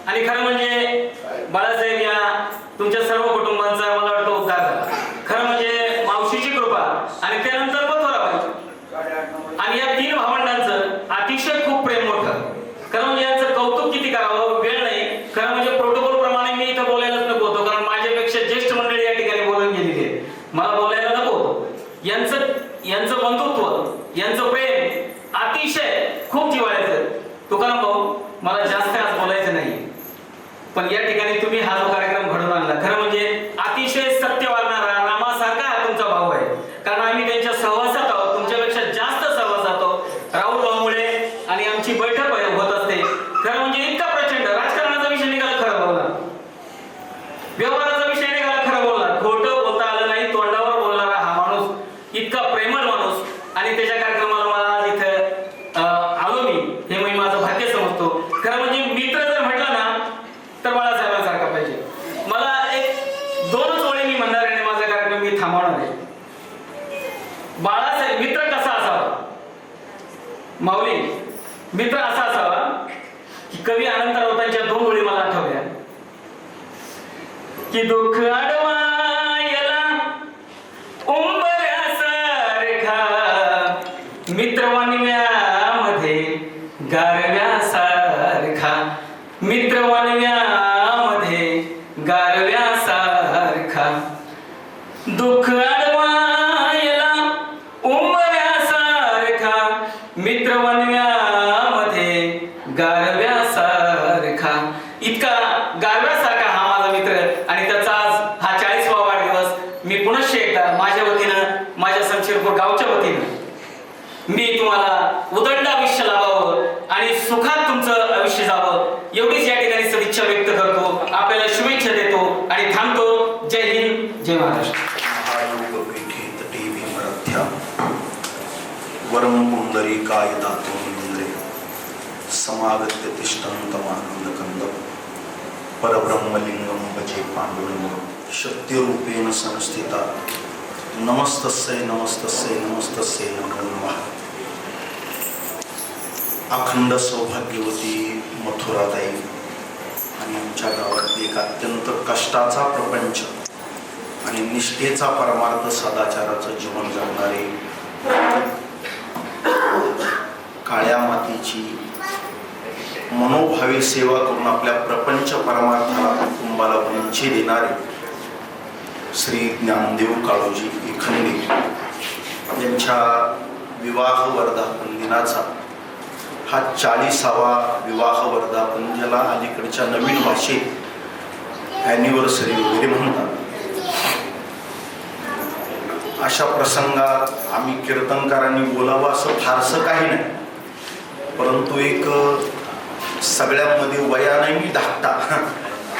आणि खरं म्हणजे बाळासाहेब या तुमच्या सर्व कुटुंबांचा मला वाटतं उद्धार झाला. खरं म्हणजे मावशीची कृपा आणि त्यानंतर मथुराबाई. आणि या 3 भावंडांचं अतिशय खूप प्रेम मोठं. खरं म्हणजे यांचं कौतुक किती करावं वेळ नाही. खरं म्हणजे प्रोटोकॉल प्रमाणे मी इथं बोलायलाच नको होतो, कारण माझ्यापेक्षा ज्येष्ठ मंडळी या ठिकाणी बोलून गेलेली आहे, मला बोलायला नको होतं. यांचं बंधुत्व, यांचं प्रेम अतिशय खूप जिव्हाळ्याचं. तुकाराम भाऊ मला जास्त आज बोलायचं नाही, पण या ठिकाणी तुम्ही हा जो कार्यक्रम घडवून आणला, खरं म्हणजे अतिशय सत्य वागणारा रामासारखा हा तुमचा भाऊ आहे. कारण आम्ही त्यांच्या सहवासात आहोत, तुमच्यापेक्षा जास्त सहवासात आहोत राहुल भाऊमुळे. आणि आमची बैठक होत असते. खरं म्हणजे इतका प्रचंड राजकारणाचा विषय निघाला, खरं बोलला, व्यवहाराचा विषय निघाला, खरं बोलला, खोटं बोलता आलं नाही. तोंडावर बोलणारा हा माणूस, इतका प्रेमळ माणूस. आणि त्याच्या कार्यक्रमाला मला आज इथं आलो मी माझं भाग्य समजतो. खरं म्हणजे मित्र जर म्हटलं ना तर बाळासाहेबांसारखा पाहिजे. मला एक 2च ओळी मी म्हणणार आहे, माझा कार्यक्रम मी थांबवणार आहे. बाळासाहेब मित्र कसा असावा? माऊली, मित्र असा असावा की कवी अनंत राऊतांच्या 2 ओळी मला आठवल्या की दुःख अडवायला उंबऱ्यासारखा मित्र वनव्यामध्ये गारव्यासारखा. मित्र वनव्यामध्ये गारव्यासारखा. दुःख अडवायला उंबऱ्यासारखा मित्र वनव्यामध्ये गारव्यासारखा. इतका गारव्यासारखा हा माझा मित्र. आणि त्याचा आज हा 40वा वाढदिवस. मी पुनश्च एकदा माझ्या वतीनं, माझ्या शमशेरपूर गावच्या वतीनं मी तुम्हाला उदंड आयुष्य लाभावं आणि सुखात तुमचं आयुष्य जावं एवढीच या ठिकाणी सदिच्छा व्यक्त करतो. आपल्याला शुभेच्छा देतो आणि थांबतो. जय हिंद, जय महाराष्ट्र. वरम पुंडरीकाय दातोंद्रे समागत्य तिष्ठन्तमानन्दकन्द परब्रह्मलिंगं भजे पाण्डुरंगं शक्तिरूपेण संस्थिता नमस्तस्यै नमस्तस्यै नमस्तस्यै नमो नमः. अखंड सौभाग्यवती मथुराताई आणि आमच्या गावात एक अत्यंत कष्टाचा प्रपंच आणि निष्ठेचा परमार्थ सदाचाराचं जीवन जगणारे काळ्या मातीची मनोभावी सेवा करून आपल्या प्रपंच परमार्थाला कुटुंबाला उंची देणारे श्री ज्ञानदेव काळोजी एखंडे यांच्या विवाह वर्धापन दिनाचा हा 40वा विवाह वर्धापन, ज्याला अलीकडच्या नवीन भाषेत ॲनिव्हर्सरी वगैरे म्हणतात. अशा प्रसंगात आम्ही कीर्तनकारांनी बोलावं असं फारसं काही नाही, परंतु एक सगळ्यांमध्ये वयाने मी धाकटा,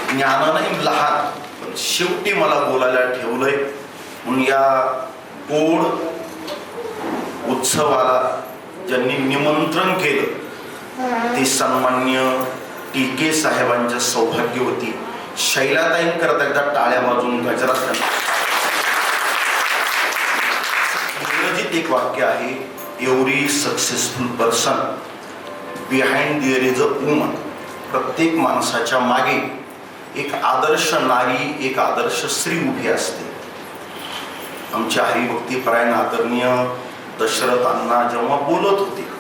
ज्ञानाने लहान, पण शेवटी मला बोलायला ठेवलंय. म्हणून या गोड उत्सवाला ज्यांनी निमंत्रण केलं ते सन्मान्य टीके साहेबांच्या सौभाग्यवती शैलाताईंकरता एकदा टाळ्या वाजून गजरात घाला. इंग्रजीत एक वाक्य आहे, every successful person behind there is a woman. प्रत्येक माणसाच्या मागे एक आदर्श नारी, एक आदर्श स्त्री उभी असते. आमचे हरिभक्तीपरायण आदरणीय दशरथ अण्णा जेव्हा बोलत होते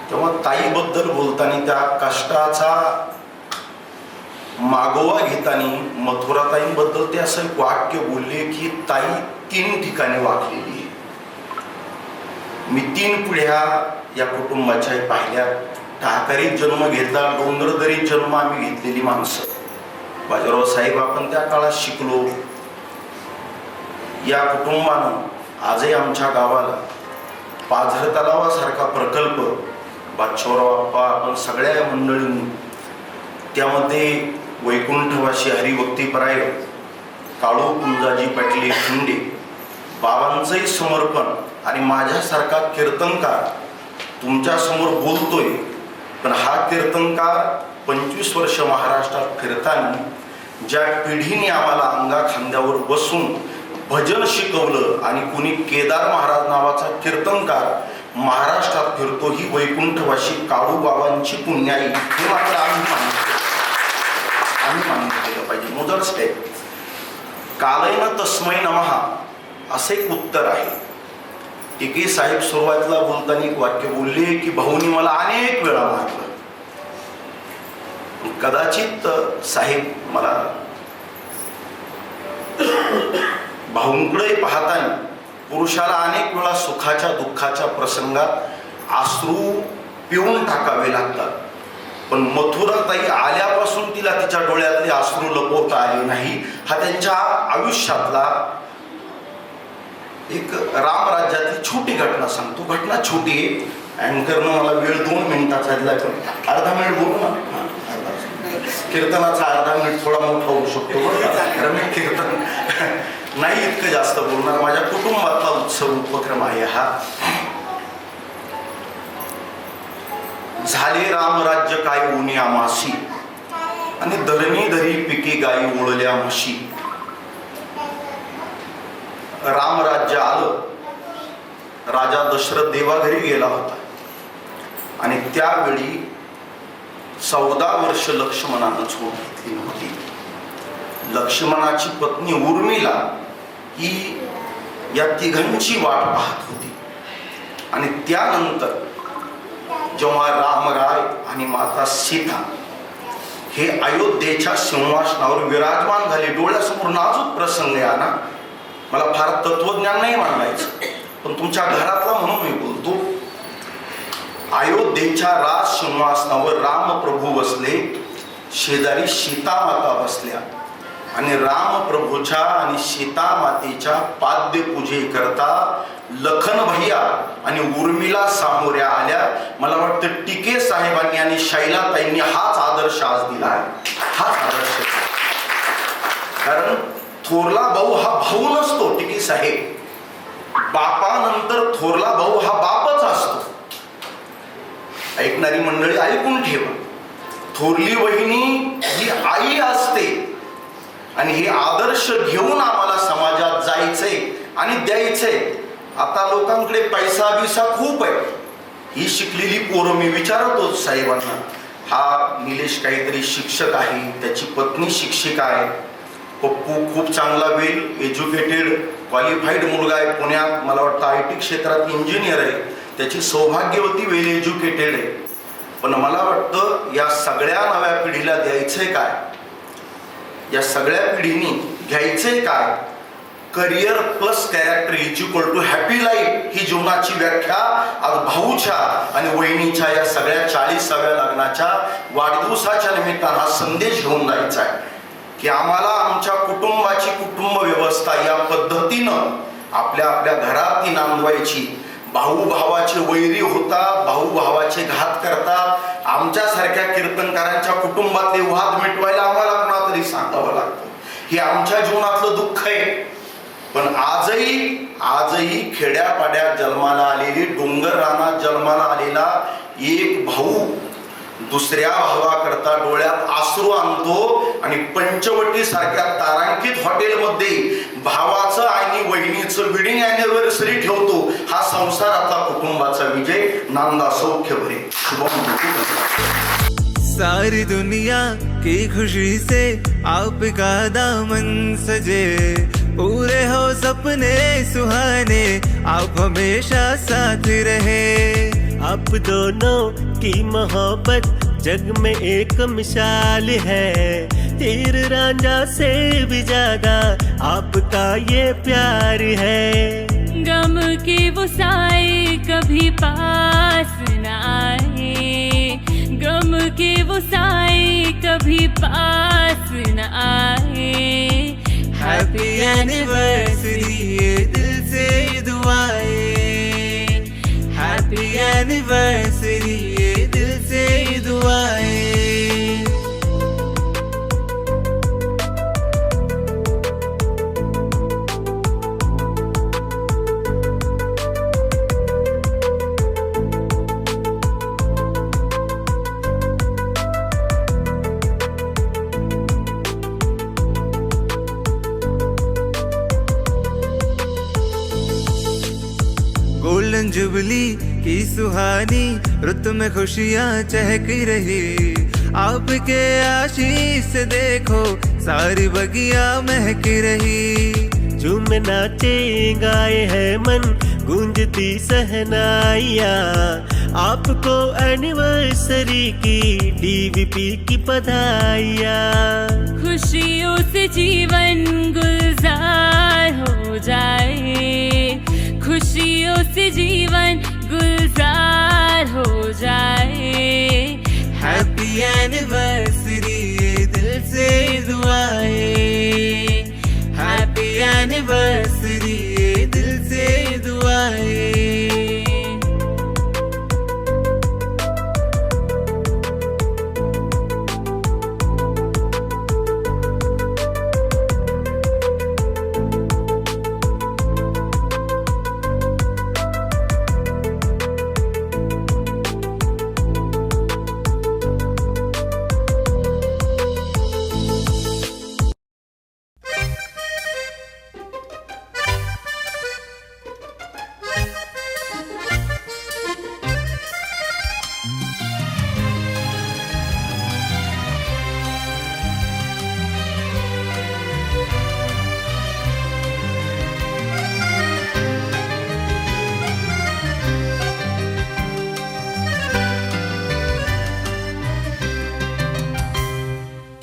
तेव्हा ताईबद्दल बोलताना त्या कष्टाचा मागोवा घेताना मथुराताईंबद्दल ते असं एक वाक्य बोलले की ताई 3 ठिकाणी वाकलेली आहे. मी 3 पिढ्या या कुटुंबाच्या पाहिल्या. ठाकरीत जन्म घेतला, डोंगरदरीत जन्म आम्ही घेतलेली माणसं. बाजीराव साहेब आपण त्या काळात शिकलो. या कुटुंबानं आजही आमच्या गावाला पाझर तलावासारखा प्रकल्प बादशाहराव आप्पा आपण सगळ्या मंडळींनी, त्यामध्ये वैकुंठवासी हरिभक्तीपरायण काळू कुंजाजी पाटील खिंडे बाबांचंही समर्पण आणि माझ्यासारखा कीर्तनकार तुमच्या समोर बोलतोय. पण हा कीर्तनकार 25 वर्ष महाराष्ट्रात फिरताना ज्या पिढीने आम्हाला अंगा खांद्यावर बसून भजन शिकवलं आणि कुणी केदार महाराज नावाचा कीर्तनकार महाराष्ट्रात फिरतो, ही वैकुंठवासी काळू बाबांची पुण्याई. हे मात्र आम्ही मान्य केलं पाहिजे. मुदर स्टेप कालैन तस्मै नमः असे एक उत्तर आहे. टीके साहेब सुरुवातीला बोलताना एक वाक्य बोलले की भाऊनी मला अनेक वेळा मारलं. कदाचित साहेब मला भाऊंकडे पाहताना पुरुषाला अनेक वेळा सुखाच्या दुःखाच्या प्रसंगात अश्रू पिऊन टाकावे लागतात. पण मथुराताई आल्यापासून तिला तिच्या डोळ्यातले अश्रू लपवता आले नाही. हा त्यांच्या आयुष्यातला एक रामराज्यातली छोटी घटना सांगतो. घटना छोटी आहे. अँकरनं मला वेळ 2 मिनिटाचा दिला, अर्धा मिनिट बोलू ना. कीर्तनाचा अर्धा मिनिट थोडा मोठा होऊ शकतो. कारण मी कीर्तन नाही इतकं जास्त बोलणार. माझ्या कुटुंबातला उत्सव उपक्रम आहे हा. झाले रामराज्य काय ऊनी आमासी आणि धरणी धरी पिके गायी ओळल्या म्हशी. रामराज्य आलं. राजा दशरथ देवाघरी गेला होता आणि त्यावेळी 14 वर्ष लक्ष्मणानं झोप घेतली नव्हती. लक्ष्मणाची पत्नी उर्मिला ही या तिघांची वाट पाहत होती. आणि त्यानंतर जेव्हा रामराय आणि माता सीता हे अयोध्येच्या सिंहासनावर विराजमान झाले, डोळ्यासमोर नाजूक प्रसंग आहे ना. मला फार तत्वज्ञान नाही मांडायचं, पण तुमच्या घरातला म्हणून मी बोलतो. अयोध्येच्या राज सिंहासनावर रामप्रभू बसले, शेजारी सीता माता बसल्या आणि रामप्रभूच्या आणि सीता मातेच्या पाद्यपूजे करता लखन भैया आणि उर्मिला सामोऱ्या आल्या. मला वाटतं टीके साहेबांनी आणि शैलाताईंनी हाच आदर्श आज दिला आहे. हाच आदर्श. कारण थोरला भाऊ हा भाऊ नसतो. टीके साहेब, बापानंतर थोरला भाऊ हा बापच असतो. ऐकणारी मंडळी ऐकून ठेवा. थोरली वहिनी ही आई असते आणि हे आदर्श घेऊन आम्हाला समाजात जायचंय आणि द्यायचंय. आता लोकांकडे पैसा बिसा खूप आहे. ही शिकलेली पोरं मी विचारतो साहेबांना. हा निलेश काहीतरी शिक्षक आहे, त्याची पत्नी शिक्षिका आहे. पप्पू खूप चांगला वेल एज्युकेटेड क्वालिफाईड मुलगा आहे. पुण्यात मला वाटतं IT क्षेत्रात इंजिनियर आहे. त्याची सौभाग्यवती वेल एज्युकेटेड आहे. पण मला वाटतं या सगळ्या नव्या पिढीला द्यायचंय काय, या सगळ्या पिढीने घ्यायचंय काय. Career plus character is equal to happy life ही जीवनाची व्याख्या आज भाऊच्या आणि वहिनीच्या या सगळ्या 40व्या लग्नाच्या वाढदिवसाच्या निमित्तानं हा संदेश घेऊन जायचा आहे की आम्हाला आमच्या कुटुंबाची कुटुंब व्यवस्था या पद्धतीनं आपल्या आपल्या घरात ती नांदवायची. भाऊ भावाचे वैरी होतात, भाऊ भावाचे घात करतात. आमच्यासारख्या कीर्तनकारांच्या कुटुंबातले वाद मिटवायला आम्हाला कोणातरी सांगावं लागतं. हे आमच्या जीवनातलं दुःख आहे. पण आजही खेड्यापाड्यात जन्माला आलेली, डोंगर रानात जन्माला आलेला एक भाऊ दुसऱ्या भावाकरता डोळ्यात आसरू आणतो आणि पंचवटी सारख्या तारांकित हॉटेलमध्ये भावाचं आणि वहिनीचं वेडिंग अॅनिव्हर्सरी ठेवतो. हा संसारातला कुटुंबाचा विजय. नांदा सौख्य भरे. सारी दुनिया की खुशी से आपका दामन सजे, पूरे हो सपने सुहाने, आप हमेशा साथ रहे. आप दोनों की मोहब्बत जग में एक मिसाल है, तीर रांझा से भी ज्यादा आपका ये प्यार है. गम की वो साए कभी पास न आए, गम के वो साए कभी पास न आए. हैप्पी एनिवर्सरी ये दिल से दुआएं, हैप्पी एनिवर्सरी ये दिल से दुआएं. गोल्डन जुबली की सुहानी रुत में खुशियाँ चहक रही, आपके आशीष से देखो सारी बगिया महक रही. झूम नाचे गाए है मन गूंजती सहनाइयाँ, आपको एनिवर्सरी की डीवीपी की बधाइयाँ. खुशियों से जीवन गुलजार हो जाए, खुशियों से जीवन गुलजार हो जाए. हैप्पी एनिवर्सरी ये दिल से दुआएं, हैप्पी एनिवर्सरी ये दिल से दुआएं.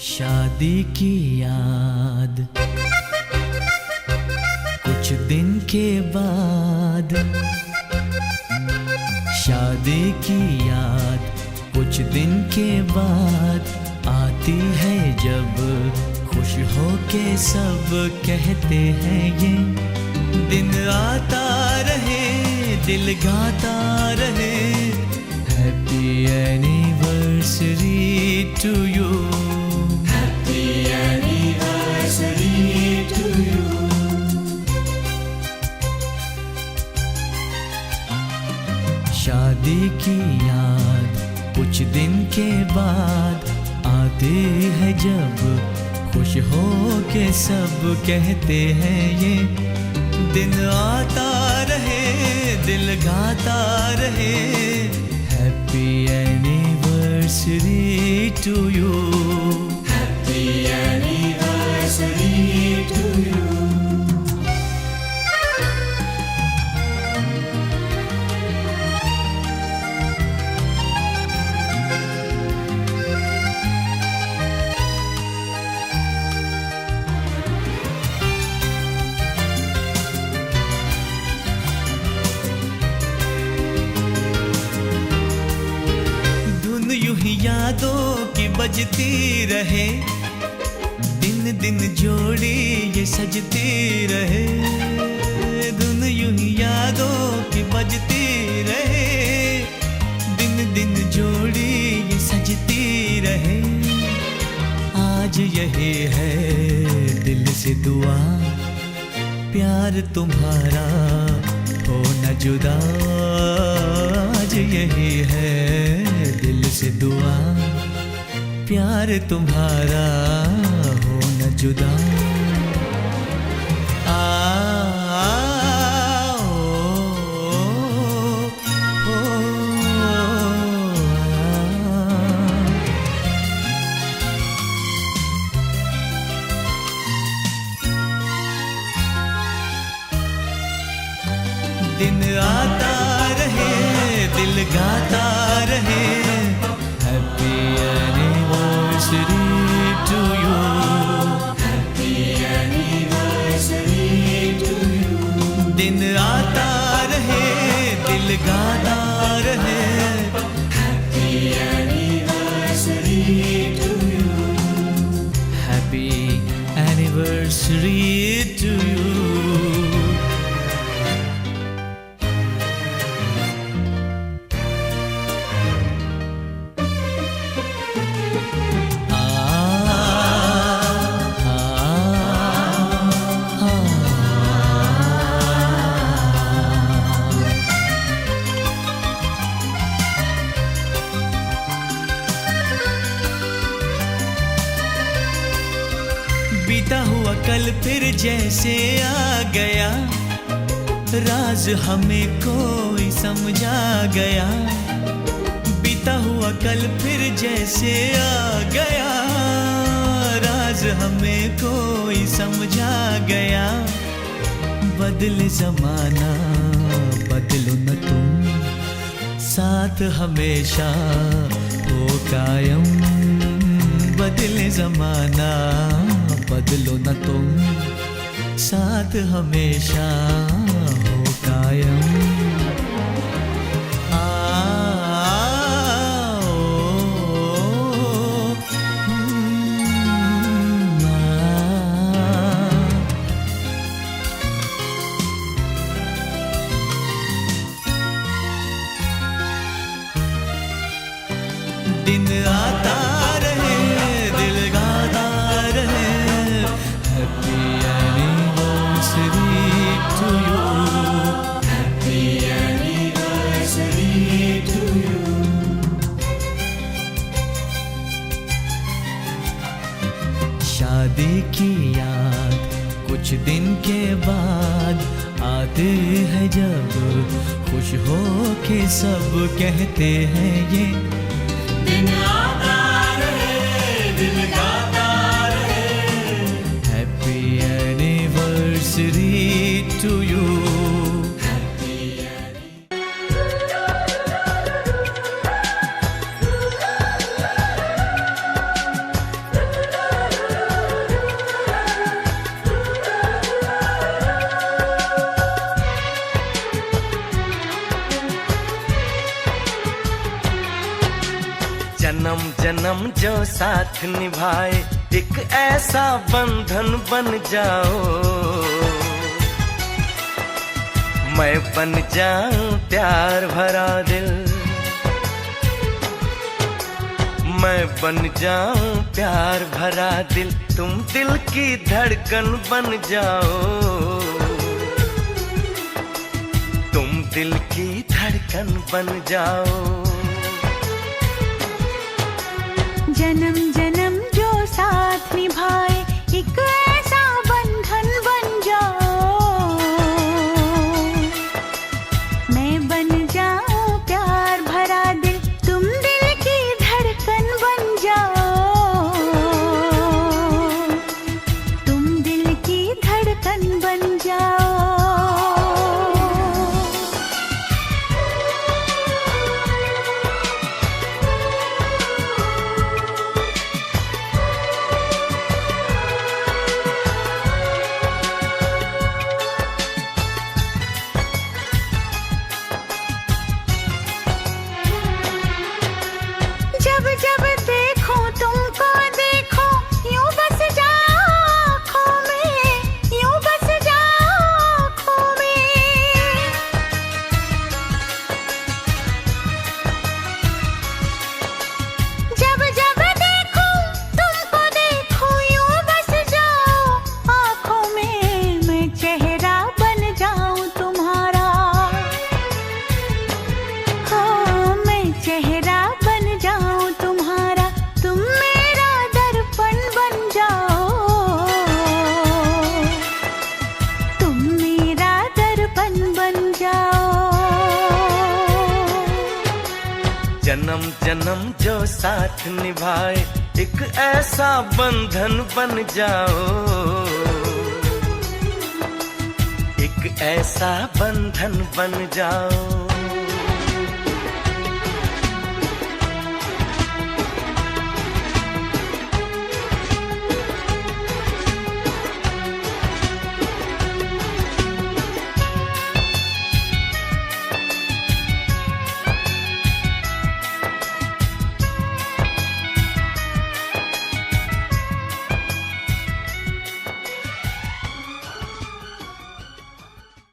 शादी की याद कुछ दिन के बाद, शादी की याद कुछ दिन के बाद आती है जब खुश हो के सब कहते हैं ये दिन आता रहे दिल गाता रहे. हैप्पी एनिवर्सरी टू यू, शादी की याद कुछ दिन के बाद आते हैं जब खुश हो के सब कहते हैं ये दिन आता रहे दिल गाता रहे. Happy anniversary to you, happy anniversary to you. यादों की बजती रहे, दिन दिन जोड़ी ये सजती रहे. धुन यूं ही यादों की बजती रहे, दिन दिन जोड़ी ये सजती रहे. आज यही है दिल से दुआ, प्यार तुम्हारा हो न जुदा. आज यही है दिल से दुआ, प्यार तुम्हारा हो न जुदा। दिन आता रहे दिल गाता रहे, happy anniversary to you, happy anniversary to you. दिन आता रहे दिल गाता रहे, happy anniversary to you, happy anniversary to you. बीता हुआ कल फिर जैसे आ गया, राज हमें कोई समझा गया। बीता हुआ कल फिर जैसे आ गया, राज हमें कोई समझा गया। बदले जमाना बदलो न तुम, साथ हमेशा हो कायम। बदले जमाना बदलो न तुम, साथ हमेशा हो कायम। दिन आता रहे दिल गाता रहे, happy anniversary to you, happy anniversary to you. शादी की याद कुछ दिन के बाद आते हैं जब, खुश हो के सब कहते हैं ये दिन आता रहे दिल गाता रहे, हैप्पी एनिवर्सरी टू यू। जन्म जन्म जो साथ निभाए, एक ऐसा बंधन बन जाओ। मैं बन जाऊं प्यार भरा दिल, मैं बन जाऊं प्यार भरा दिल। तुम दिल की धड़कन बन जाओ, तुम दिल की धड़कन बन जाओ। जन्म जन्म जो साथ निभाए, एक ऐसा बंधन बन जाओ। मैं बन जाऊं प्यार भरा दिल, तुम दिल की धड़कन बन जाओ, तुम दिल की धड़कन बन जाओ। जब जब देखो तुमको देखो, यूं बस जाओ आँखों में, यूं बस जाओ आँखों में। जब जब देखो तुमको देखो, यूं बस जाओ आँखों में। मैं चेहरा बन जाऊं तुम्हारा, हाँ मैं चेहरा बन जाऊं तुम्हारा। तुम मेरे जन्म जन्म जो साथ निभाए एक ऐसा बंधन बन जाओ, एक ऐसा बंधन बन जाओ।